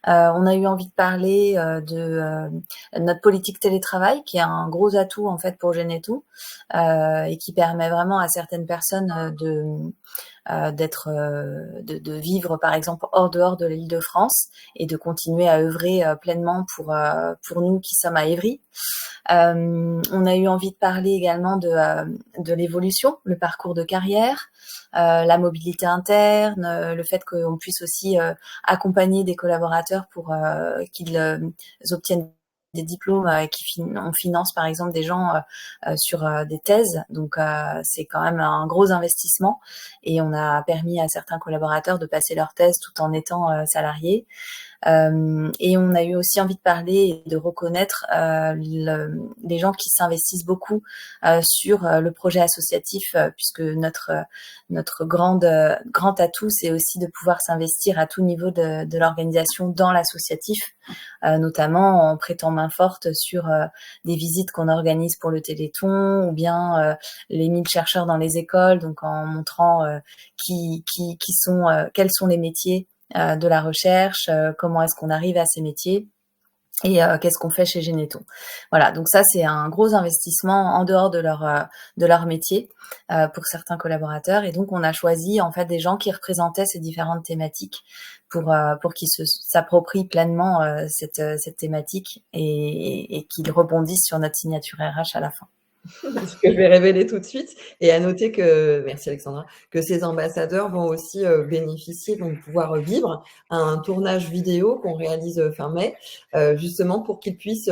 On a eu envie de parler de notre politique télétravail, qui est un gros atout en fait pour Geneton et qui permet vraiment à certaines personnes de vivre par exemple hors dehors de l'Île-de-France et de continuer à œuvrer pleinement pour nous qui sommes à Évry. On a eu envie de parler également de l'évolution, le parcours de carrière, la mobilité interne, le fait qu'on puisse aussi accompagner des collaborateurs pour qu'ils obtiennent des diplômes et on finance par exemple des gens sur des thèses, donc c'est quand même un gros investissement et on a permis à certains collaborateurs de passer leur thèse tout en étant salariés. Et on a eu aussi envie de parler et de reconnaître les gens qui s'investissent beaucoup sur le projet associatif, puisque notre grand atout, c'est aussi de pouvoir s'investir à tout niveau de l'organisation dans l'associatif, notamment en prêtant main forte sur des visites qu'on organise pour le Téléthon, ou bien les 1000 chercheurs dans les écoles, donc en montrant quels sont les métiers de la recherche, comment est-ce qu'on arrive à ces métiers, et qu'est-ce qu'on fait chez Généton. Voilà, donc ça c'est un gros investissement en dehors de leur métier pour certains collaborateurs, et donc on a choisi en fait des gens qui représentaient ces différentes thématiques pour qu'ils s'approprient pleinement cette thématique et qu'ils rebondissent sur notre signature RH à la fin. Ce que je vais révéler tout de suite, et à noter que, merci Alexandra, que ces ambassadeurs vont aussi bénéficier, vont pouvoir vivre un tournage vidéo qu'on réalise fin mai, justement pour qu'ils puissent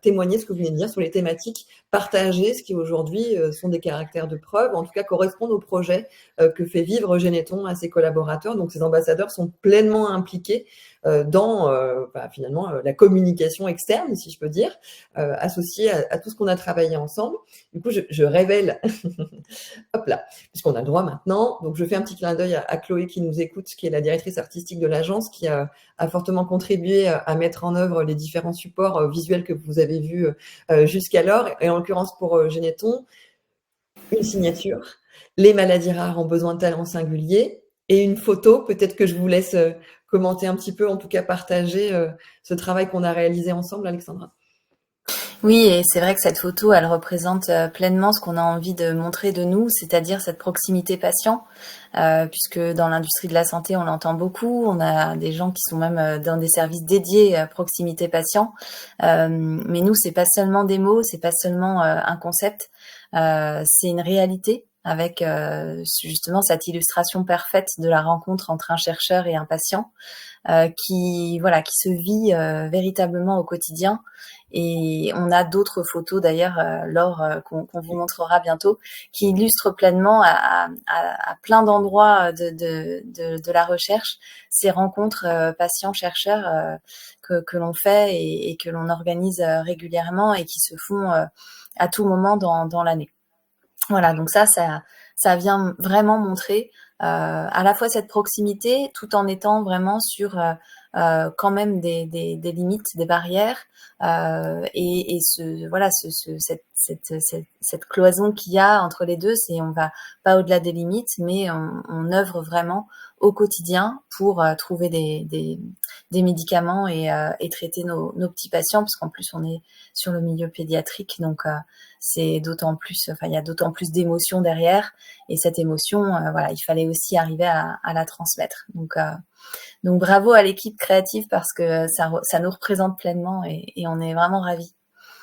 témoigner ce que vous venez de dire sur les thématiques, partager ce qui aujourd'hui sont des caractères de preuve, en tout cas correspondent au projet que fait vivre Généton à ses collaborateurs. Donc ces ambassadeurs sont pleinement impliqués dans finalement la communication externe, si je peux dire, associée à tout ce qu'on a travaillé ensemble. Du coup, je révèle, hop là, puisqu'on a le droit maintenant. Donc, je fais un petit clin d'œil à Chloé qui nous écoute, qui est la directrice artistique de l'agence, qui a fortement contribué à mettre en œuvre les différents supports visuels que vous avez vus jusqu'alors. Et en l'occurrence, pour Généton, une signature, les maladies rares ont besoin de talents singuliers, et une photo. Peut-être que je vous laisse commenter un petit peu, en tout cas partager ce travail qu'on a réalisé ensemble, Alexandra. Oui, et c'est vrai que cette photo, elle représente pleinement ce qu'on a envie de montrer de nous, c'est-à-dire cette proximité patient, puisque dans l'industrie de la santé, on l'entend beaucoup. On a des gens qui sont même dans des services dédiés à proximité patient. Mais nous, c'est pas seulement des mots, c'est pas seulement un concept, c'est une réalité, avec justement cette illustration parfaite de la rencontre entre un chercheur et un patient, qui se vit véritablement au quotidien. Et on a d'autres photos d'ailleurs, Laure, qu'on vous montrera bientôt, qui illustrent pleinement à plein d'endroits de la recherche ces rencontres patients-chercheurs que l'on fait et que l'on organise régulièrement et qui se font à tout moment dans l'année. Voilà, donc ça vient vraiment montrer à la fois cette proximité, tout en étant vraiment sur quand même des limites, des barrières, et cette cloison qu'il y a entre les deux, c'est on va pas au-delà des limites, mais on œuvre vraiment au quotidien pour trouver des médicaments et traiter nos petits patients, parce qu'en plus on est sur le milieu pédiatrique, donc c'est d'autant plus, il y a d'autant plus d'émotions derrière, et cette émotion, il fallait aussi arriver à la transmettre. Donc bravo à l'équipe créative, parce que ça nous représente pleinement, et on est vraiment ravis.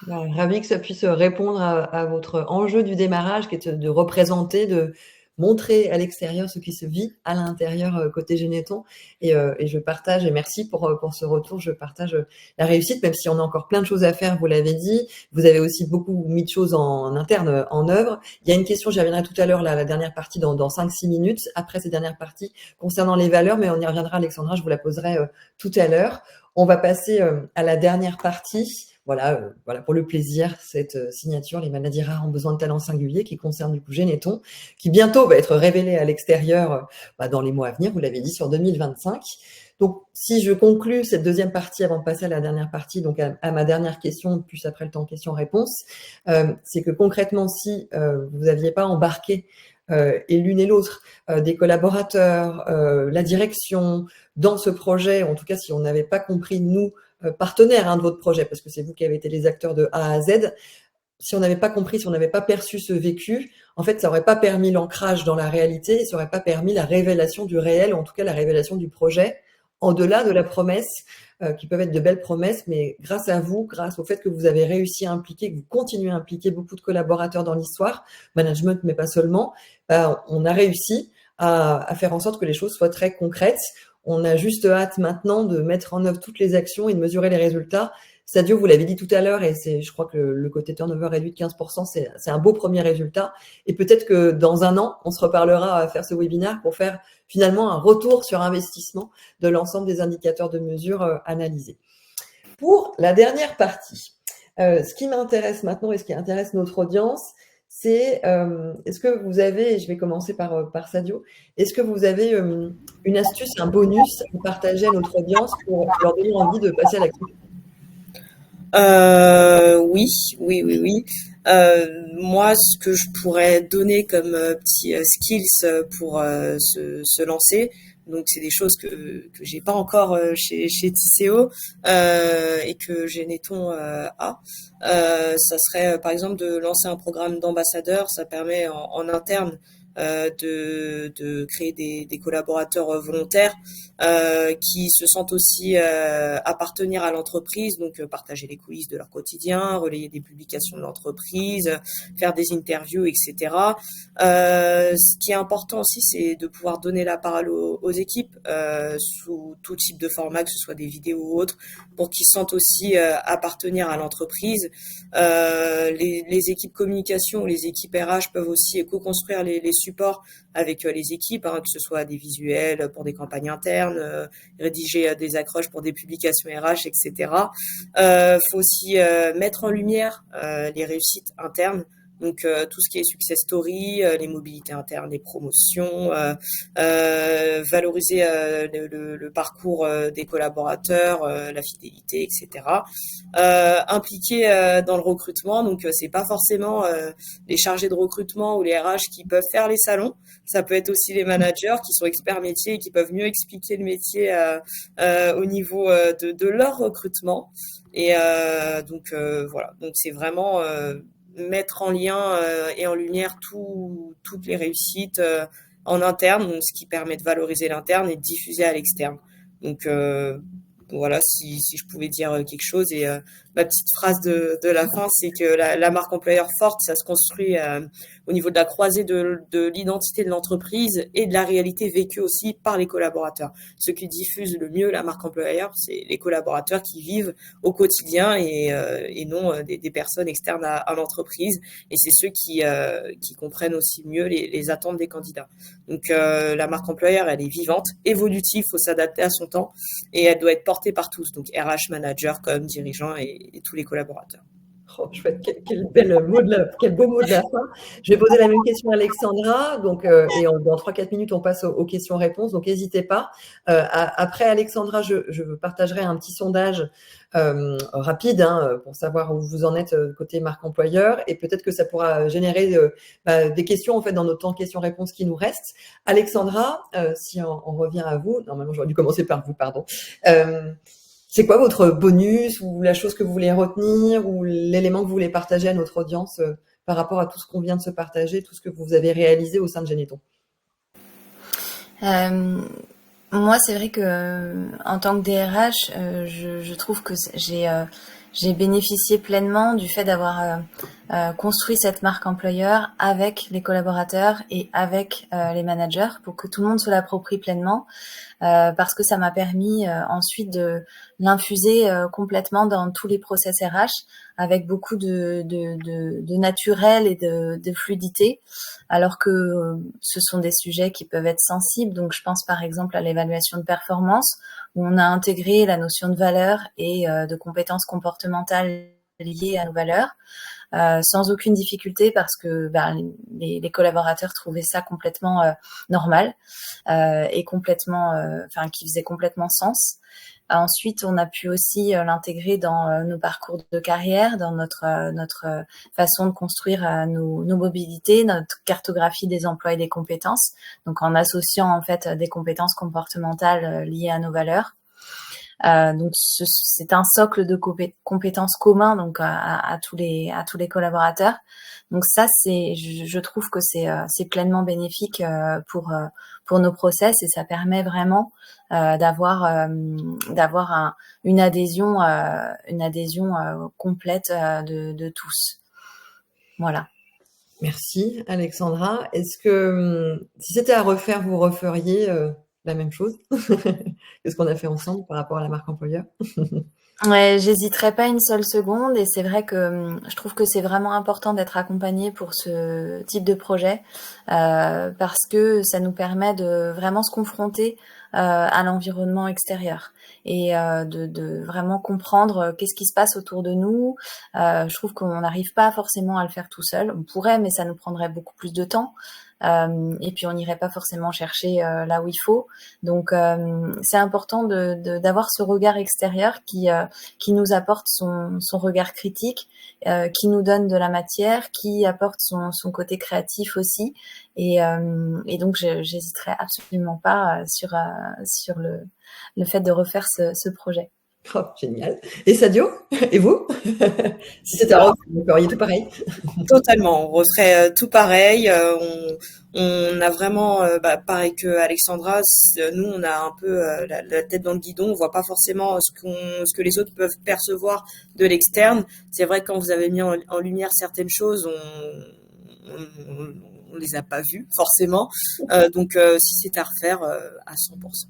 Ravi que ça puisse répondre à votre enjeu du démarrage, qui est de représenter, de montrer à l'extérieur ce qui se vit à l'intérieur côté Généton. Et je partage, et merci pour ce retour, je partage la réussite, même si on a encore plein de choses à faire, vous l'avez dit. Vous avez aussi beaucoup mis de choses en interne, en œuvre. Il y a une question, j'y reviendrai tout à l'heure, la dernière partie dans 5-6 minutes, après cette dernière partie, concernant les valeurs, mais on y reviendra, Alexandra, je vous la poserai tout à l'heure. On va passer à la dernière partie. Voilà, pour le plaisir, cette signature, les maladies rares ont besoin de talents singuliers, qui concerne du coup Généton, qui bientôt va être révélé à l'extérieur dans les mois à venir, vous l'avez dit, sur 2025. Donc, si je conclus cette deuxième partie avant de passer à la dernière partie, donc à ma dernière question, plus après le temps question-réponse, c'est que concrètement, si vous n'aviez pas embarqué et l'une et l'autre des collaborateurs, la direction dans ce projet, en tout cas si on n'avait pas compris, nous, partenaires de votre projet, parce que c'est vous qui avez été les acteurs de A à Z, si on n'avait pas compris, si on n'avait pas perçu ce vécu, en fait, ça n'aurait pas permis l'ancrage dans la réalité, et ça n'aurait pas permis la révélation du réel, ou en tout cas la révélation du projet, en-delà de la promesse, qui peuvent être de belles promesses, mais grâce à vous, grâce au fait que vous avez réussi à impliquer, que vous continuez à impliquer beaucoup de collaborateurs dans l'histoire, management, mais pas seulement, on a réussi à faire en sorte que les choses soient très concrètes. On a juste hâte maintenant de mettre en œuvre toutes les actions et de mesurer les résultats. Sadio, vous l'avez dit tout à l'heure, et je crois que le côté turnover réduit de 15%, c'est un beau premier résultat. Et peut-être que dans un an, on se reparlera à faire ce webinaire pour faire finalement un retour sur investissement de l'ensemble des indicateurs de mesure analysés. Pour la dernière partie, ce qui m'intéresse maintenant et ce qui intéresse notre audience, c'est est-ce que vous avez, et je vais commencer par Sadio, est-ce que vous avez une astuce, un bonus à partager à notre audience pour leur donner envie de passer à l'action? Oui. Moi, ce que je pourrais donner comme petits skills pour se lancer, donc c'est des choses que j'ai pas encore chez Tisséo et que Généton a. Ça serait par exemple de lancer un programme d'ambassadeur. Ça permet en interne de créer des collaborateurs volontaires qui se sentent aussi appartenir à l'entreprise, donc partager les coulisses de leur quotidien, relayer des publications de l'entreprise, faire des interviews, etc. Ce qui est important aussi, c'est de pouvoir donner la parole aux équipes sous tout type de format, que ce soit des vidéos ou autres, pour qu'ils sentent aussi appartenir à l'entreprise. Les équipes communication ou les équipes RH peuvent aussi co-construire les supports avec les équipes, que ce soit des visuels pour des campagnes internes, rédiger des accroches pour des publications RH, etc. Faut aussi mettre en lumière les réussites internes. Donc tout ce qui est success story, les mobilités internes, les promotions, valoriser le parcours des collaborateurs, la fidélité, etc. Impliquer dans le recrutement, donc c'est pas forcément les chargés de recrutement ou les RH qui peuvent faire les salons, ça peut être aussi les managers qui sont experts métiers et qui peuvent mieux expliquer le métier au niveau de leur recrutement. Et donc voilà, donc c'est vraiment mettre en lien et en lumière toutes les réussites en interne, donc ce qui permet de valoriser l'interne et de diffuser à l'externe. Donc voilà, si je pouvais dire quelque chose. Et ma petite phrase de la fin, c'est que la marque employeur forte, ça se construit au niveau de la croisée de l'identité de l'entreprise et de la réalité vécue aussi par les collaborateurs. Ceux qui diffusent le mieux la marque employeur, c'est les collaborateurs qui vivent au quotidien et non des personnes externes à l'entreprise. Et c'est ceux qui comprennent aussi mieux les attentes des candidats. Donc la marque employeur, elle est vivante, évolutive, faut s'adapter à son temps et elle doit être portée par tous, donc RH, manager, com, dirigeants et tous les collaborateurs. Oh, chouette, quel beau mot de la fin. Je vais poser la même question à Alexandra. Donc, et dans 3-4 minutes, on passe aux questions-réponses. Donc, n'hésitez pas. Après Alexandra, je partagerai un petit sondage rapide pour savoir où vous en êtes côté marque employeur. Et peut-être que ça pourra générer des questions en fait dans notre temps questions-réponses qui nous restent. Alexandra, si on revient à vous, normalement j'aurais dû commencer par vous, pardon. C'est quoi votre bonus ou la chose que vous voulez retenir ou l'élément que vous voulez partager à notre audience par rapport à tout ce qu'on vient de se partager, tout ce que vous avez réalisé au sein de Généton? Moi, c'est vrai que en tant que DRH, je trouve que j'ai bénéficié pleinement du fait d'avoir construit cette marque employeur avec les collaborateurs et avec les managers pour que tout le monde se l'approprie pleinement. Parce que ça m'a permis ensuite de l'infuser complètement dans tous les process RH avec beaucoup de naturel et de fluidité, alors que ce sont des sujets qui peuvent être sensibles. Donc je pense par exemple à l'évaluation de performance où on a intégré la notion de valeur et de compétences comportementales liées à nos valeurs. Sans aucune difficulté parce que les collaborateurs trouvaient ça complètement normal et complètement, qui faisait complètement sens. Ensuite, on a pu aussi l'intégrer dans nos parcours de carrière, dans notre façon de construire nos mobilités, notre cartographie des emplois et des compétences. Donc, en associant en fait des compétences comportementales liées à nos valeurs. Donc c'est un socle de compétences communs donc à tous les collaborateurs. Donc ça je trouve que c'est pleinement bénéfique pour nos process et ça permet vraiment d'avoir une adhésion complète de tous. Voilà. Merci Alexandra. Est-ce que si c'était à refaire, vous referiez la même chose que ce qu'on a fait ensemble par rapport à la marque employeur? Ouais, j'hésiterai pas une seule seconde et c'est vrai que je trouve que c'est vraiment important d'être accompagné pour ce type de projet parce que ça nous permet de vraiment se confronter à l'environnement extérieur et de vraiment comprendre qu'est-ce qui se passe autour de nous. Je trouve qu'on n'arrive pas forcément à le faire tout seul. On pourrait, mais ça nous prendrait beaucoup plus de temps. Et puis on n'irait pas forcément chercher là où il faut. Donc c'est important d'avoir ce regard extérieur qui nous apporte son regard critique, qui nous donne de la matière, qui apporte son côté créatif aussi. Et donc j'hésiterai absolument pas sur le fait de refaire ce projet. Oh, génial. Et Sadio? Et vous? Si c'était à refaire, vous feriez tout pareil? Totalement, on referait tout pareil. On a vraiment, pareil que Alexandra, nous on a un peu la tête dans le guidon. On voit pas forcément ce que les autres peuvent percevoir de l'externe. C'est vrai que quand vous avez mis en lumière certaines choses, on les a pas vues forcément. Donc si c'était à refaire, à 100%.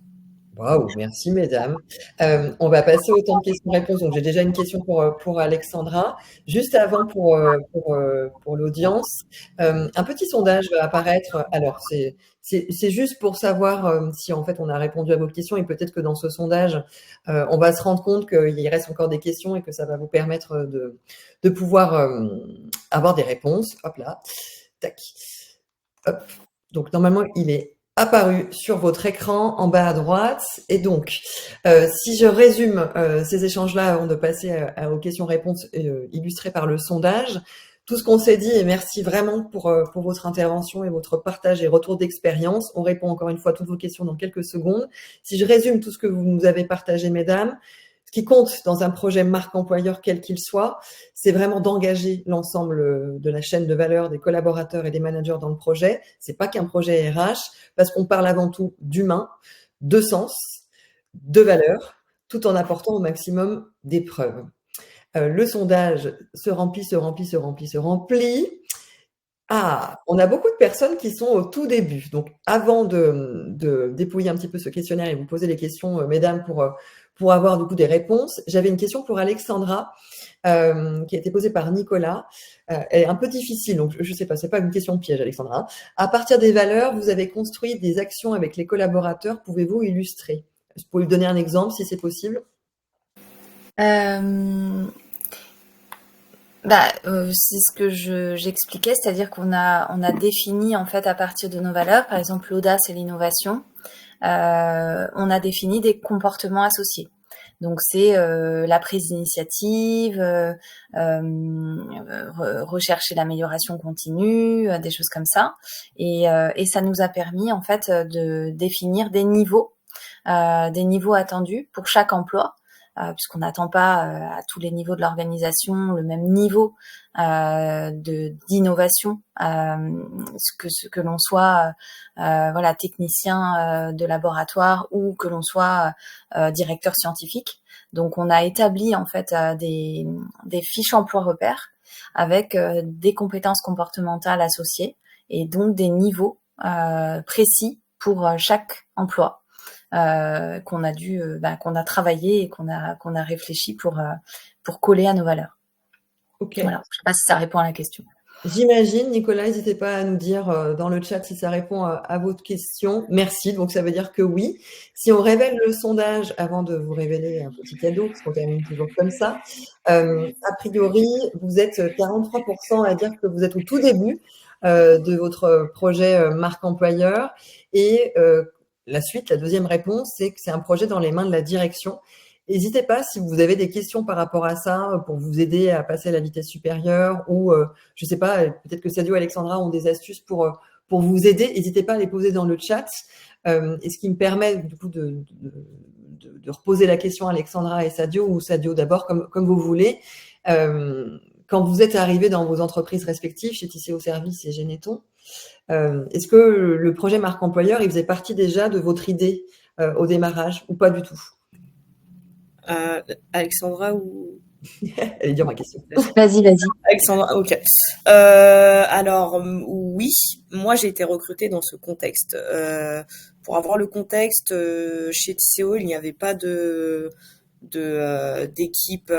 Waouh, merci mesdames. On va passer au temps de questions-réponses. Donc j'ai déjà une question pour Alexandra. Juste avant pour l'audience, un petit sondage va apparaître. Alors c'est juste pour savoir si en fait on a répondu à vos questions et peut-être que dans ce sondage on va se rendre compte qu'il reste encore des questions et que ça va vous permettre de pouvoir avoir des réponses. Hop là, tac, hop. Donc normalement il est apparu sur votre écran en bas à droite. Et donc, si je résume ces échanges-là avant de passer aux questions-réponses illustrées par le sondage, tout ce qu'on s'est dit, et merci vraiment pour votre intervention et votre partage et retour d'expérience. On répond encore une fois à toutes vos questions dans quelques secondes. Si je résume tout ce que vous nous avez partagé, mesdames, ce qui compte dans un projet marque employeur, quel qu'il soit, c'est vraiment d'engager l'ensemble de la chaîne de valeur des collaborateurs et des managers dans le projet. C'est pas qu'un projet RH, parce qu'on parle avant tout d'humain, de sens, de valeur, tout en apportant au maximum des preuves. Le sondage se remplit. Ah, on a beaucoup de personnes qui sont au tout début. Donc, avant de dépouiller un petit peu ce questionnaire et vous poser les questions, mesdames, pour avoir du coup des réponses, j'avais une question pour Alexandra qui a été posée par Nicolas. Elle est un peu difficile, donc je ne sais pas, c'est pas une question piège, Alexandra. À partir des valeurs, vous avez construit des actions avec les collaborateurs. Pouvez-vous illustrer? Vous pouvez lui donner un exemple si c'est possible? C'est ce que j'expliquais, c'est-à-dire qu'on a défini en fait à partir de nos valeurs, par exemple l'audace et l'innovation, on a défini des comportements associés. Donc c'est la prise d'initiative, rechercher l'amélioration continue, des choses comme ça, et ça nous a permis en fait de définir des niveaux attendus pour chaque emploi. Puisqu'on n'attend pas à tous les niveaux de l'organisation le même niveau d'innovation, que l'on soit technicien de laboratoire ou que l'on soit directeur scientifique. Donc on a établi en fait des fiches emploi repères avec des compétences comportementales associées et donc des niveaux précis pour chaque emploi. Qu'on a travaillé et qu'on a réfléchi pour coller à nos valeurs. Ok. Voilà. Je ne sais pas si ça répond à la question. J'imagine, Nicolas, n'hésitez pas à nous dire dans le chat si ça répond à votre question. Merci, donc ça veut dire que oui. Si on révèle le sondage avant de vous révéler un petit cadeau, parce qu'on termine toujours comme ça, a priori, vous êtes 43% à dire que vous êtes au tout début de votre projet marque employeur. Et la deuxième réponse, c'est que c'est un projet dans les mains de la direction. N'hésitez pas si vous avez des questions par rapport à ça pour vous aider à passer à la vitesse supérieure ou, je ne sais pas, peut-être que Sadio et Alexandra ont des astuces pour vous aider. N'hésitez pas à les poser dans le chat. Et ce qui me permet du coup de reposer la question à Alexandra et Sadio, ou Sadio d'abord, comme vous voulez. Quand vous êtes arrivés dans vos entreprises respectives, chez Tisséo Services et Généton, est-ce que le projet marque employeur, il faisait partie déjà de votre idée au démarrage ou pas du tout? Alexandra ou Elle est dure ma question. Vas-y, vas-y. Alexandra, ok. Alors oui, moi j'ai été recrutée dans ce contexte. Pour avoir le contexte, chez TCO, il n'y avait pas d'équipe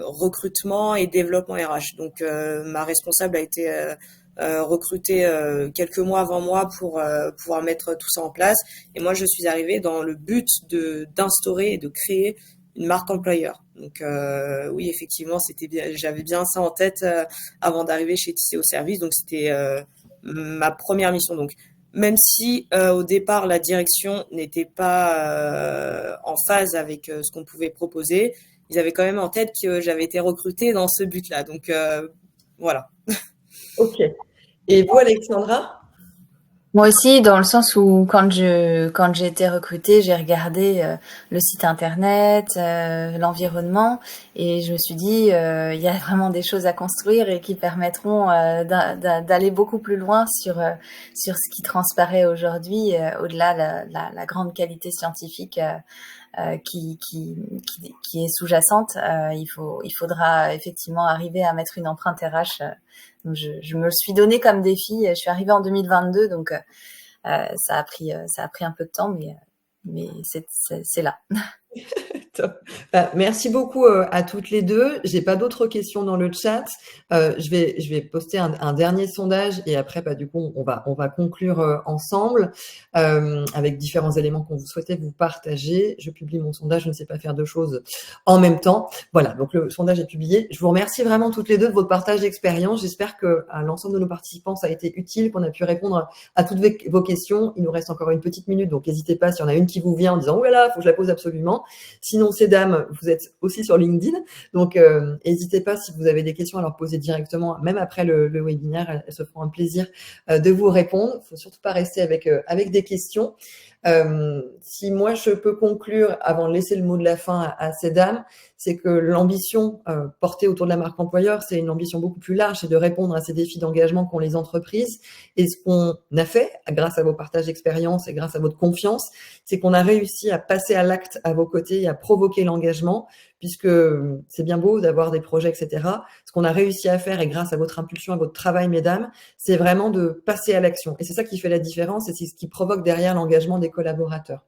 recrutement et développement RH. Donc ma responsable a été recrutée quelques mois avant moi pour pouvoir mettre tout ça en place. Et moi je suis arrivée dans le but de d'instaurer et de créer une marque employeur. Donc oui, effectivement, c'était bien, j'avais bien ça en tête avant d'arriver chez TCO Service. Donc c'était ma première mission. Donc même si au départ la direction n'était pas en phase avec ce qu'on pouvait proposer, ils avaient quand même en tête que j'avais été recrutée dans ce but-là. Donc voilà. Ok. Et vous, Alexandra? Moi aussi, dans le sens où quand j'ai été recrutée, j'ai regardé le site internet, l'environnement, et je me suis dit il y a vraiment des choses à construire et qui permettront d'aller beaucoup plus loin sur ce qui transparaît aujourd'hui, au-delà la grande qualité scientifique qui est sous-jacente. Il faudra effectivement arriver à mettre une empreinte RH. Donc je me le suis donné comme défi. Je suis arrivée en 2022, donc ça a pris un peu de temps, mais c'est là. Top. Bah, merci beaucoup à toutes les deux. J'ai pas d'autres questions dans le chat. Je vais poster un dernier sondage et après, bah, du coup, on va conclure ensemble avec différents éléments qu'on vous souhaitait vous partager. Je publie mon sondage. Je ne sais pas faire deux choses en même temps. Voilà. Donc le sondage est publié. Je vous remercie vraiment toutes les deux de votre partage d'expérience. J'espère que à l'ensemble de nos participants, ça a été utile, qu'on a pu répondre à toutes vos questions. Il nous reste encore une petite minute, donc n'hésitez pas si y en a une qui vous vient en disant oh là là, faut que je la pose absolument. Sinon, ces dames, vous êtes aussi sur LinkedIn. Donc, n'hésitez pas si vous avez des questions à leur poser directement, même après le webinaire. Elles se feront un plaisir de vous répondre. Il ne faut surtout pas rester avec des questions. Si moi, je peux conclure avant de laisser le mot de la fin à ces dames, c'est que l'ambition portée autour de la marque employeur, c'est une ambition beaucoup plus large, c'est de répondre à ces défis d'engagement qu'ont les entreprises. Et ce qu'on a fait, grâce à vos partages d'expérience et grâce à votre confiance, c'est qu'on a réussi à passer à l'acte à vos côtés et à provoquer l'engagement, puisque c'est bien beau d'avoir des projets, etc. Ce qu'on a réussi à faire, et grâce à votre impulsion, à votre travail, mesdames, c'est vraiment de passer à l'action. Et c'est ça qui fait la différence et c'est ce qui provoque derrière l'engagement des collaborateurs.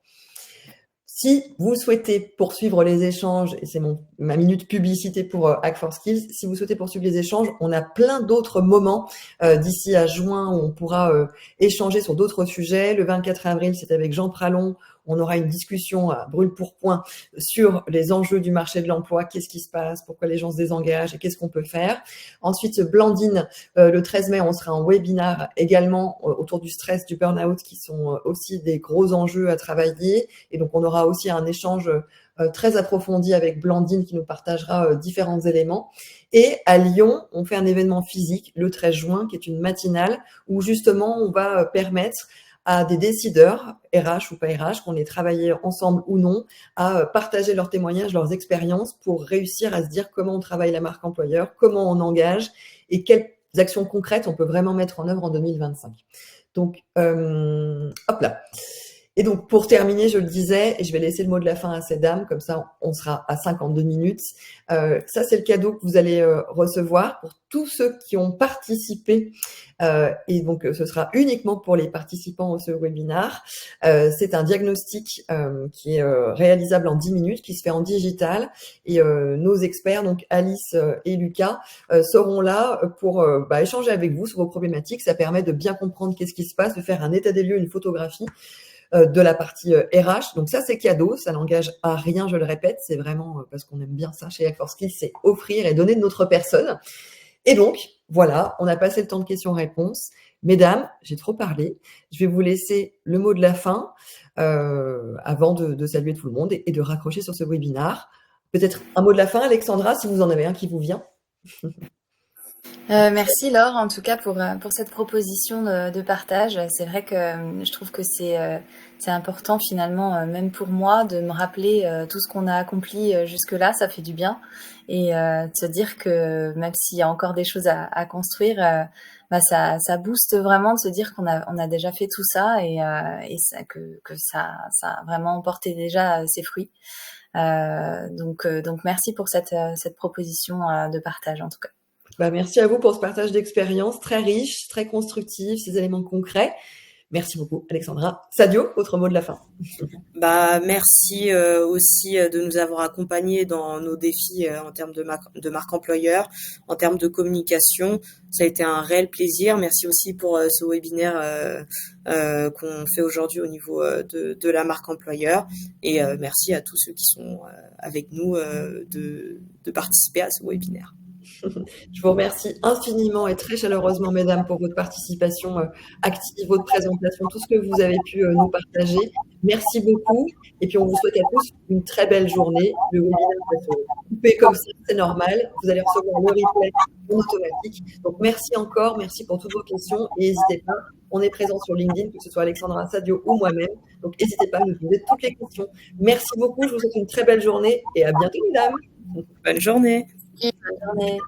Si vous souhaitez poursuivre les échanges, et c'est ma minute publicité pour Hack for Skills, si vous souhaitez poursuivre les échanges, on a plein d'autres moments d'ici à juin où on pourra échanger sur d'autres sujets. Le 24 avril, c'est avec Jean Pralon. On aura une discussion à brûle pour point sur les enjeux du marché de l'emploi, qu'est-ce qui se passe, pourquoi les gens se désengagent et qu'est-ce qu'on peut faire. Ensuite, Blandine, le 13 mai, on sera en webinar également autour du stress, du burn-out, qui sont aussi des gros enjeux à travailler. Et donc, on aura aussi un échange très approfondi avec Blandine qui nous partagera différents éléments. Et à Lyon, on fait un événement physique le 13 juin, qui est une matinale, où justement, on va permettre à des décideurs, RH ou pas RH, qu'on ait travaillé ensemble ou non, à partager leurs témoignages, leurs expériences pour réussir à se dire comment on travaille la marque employeur, comment on engage et quelles actions concrètes on peut vraiment mettre en œuvre en 2025. Donc, hop là. Et donc, pour terminer, je le disais, et je vais laisser le mot de la fin à ces dames, comme ça, on sera à 52 minutes. Ça, c'est le cadeau que vous allez recevoir pour tous ceux qui ont participé. Et donc, ce sera uniquement pour les participants à ce webinaire. C'est un diagnostic qui est réalisable en 10 minutes, qui se fait en digital. Et nos experts, donc Alice et Lucas, seront là pour échanger avec vous sur vos problématiques. Ça permet de bien comprendre qu'est-ce qui se passe, de faire un état des lieux, une photographie de la partie RH. Donc ça, c'est cadeau, ça n'engage à rien, je le répète, c'est vraiment parce qu'on aime bien ça chez Hack for Skills, c'est offrir et donner de notre personne. Et donc, voilà, on a passé le temps de questions-réponses. Mesdames, j'ai trop parlé. Je vais vous laisser le mot de la fin avant de saluer tout le monde et de raccrocher sur ce webinaire. Peut-être un mot de la fin, Alexandra, si vous en avez un qui vous vient. Merci Laure, en tout cas pour cette proposition de partage. C'est vrai que je trouve que c'est important finalement, même pour moi, de me rappeler tout ce qu'on a accompli jusque-là, ça fait du bien. Et de se dire que même s'il y a encore des choses à construire, ça booste vraiment de se dire qu'on a déjà fait tout ça et que ça a vraiment porté déjà ses fruits. Donc merci pour cette proposition de partage en tout cas. Merci à vous pour ce partage d'expérience très riche, très constructif, ces éléments concrets. Merci beaucoup, Alexandra. Sadio, autre mot de la fin. Merci aussi de nous avoir accompagnés dans nos défis en termes de marque employeur, en termes de communication. Ça a été un réel plaisir. Merci aussi pour ce webinaire qu'on fait aujourd'hui au niveau de la marque employeur. Et merci à tous ceux qui sont avec nous de participer à ce webinaire. Je vous remercie infiniment et très chaleureusement, mesdames, pour votre participation active, votre présentation, tout ce que vous avez pu nous partager. Merci beaucoup. Et puis, on vous souhaite à tous une très belle journée. Le webinaire va se couper comme ça, c'est normal. Vous allez recevoir le replay en automatique. Donc, merci encore. Merci pour toutes vos questions. Et n'hésitez pas, on est présent sur LinkedIn, que ce soit Alexandra, Sadio ou moi-même. Donc, n'hésitez pas à nous poser toutes les questions. Merci beaucoup. Je vous souhaite une très belle journée et à bientôt, mesdames. Bonne journée. Bonne journée.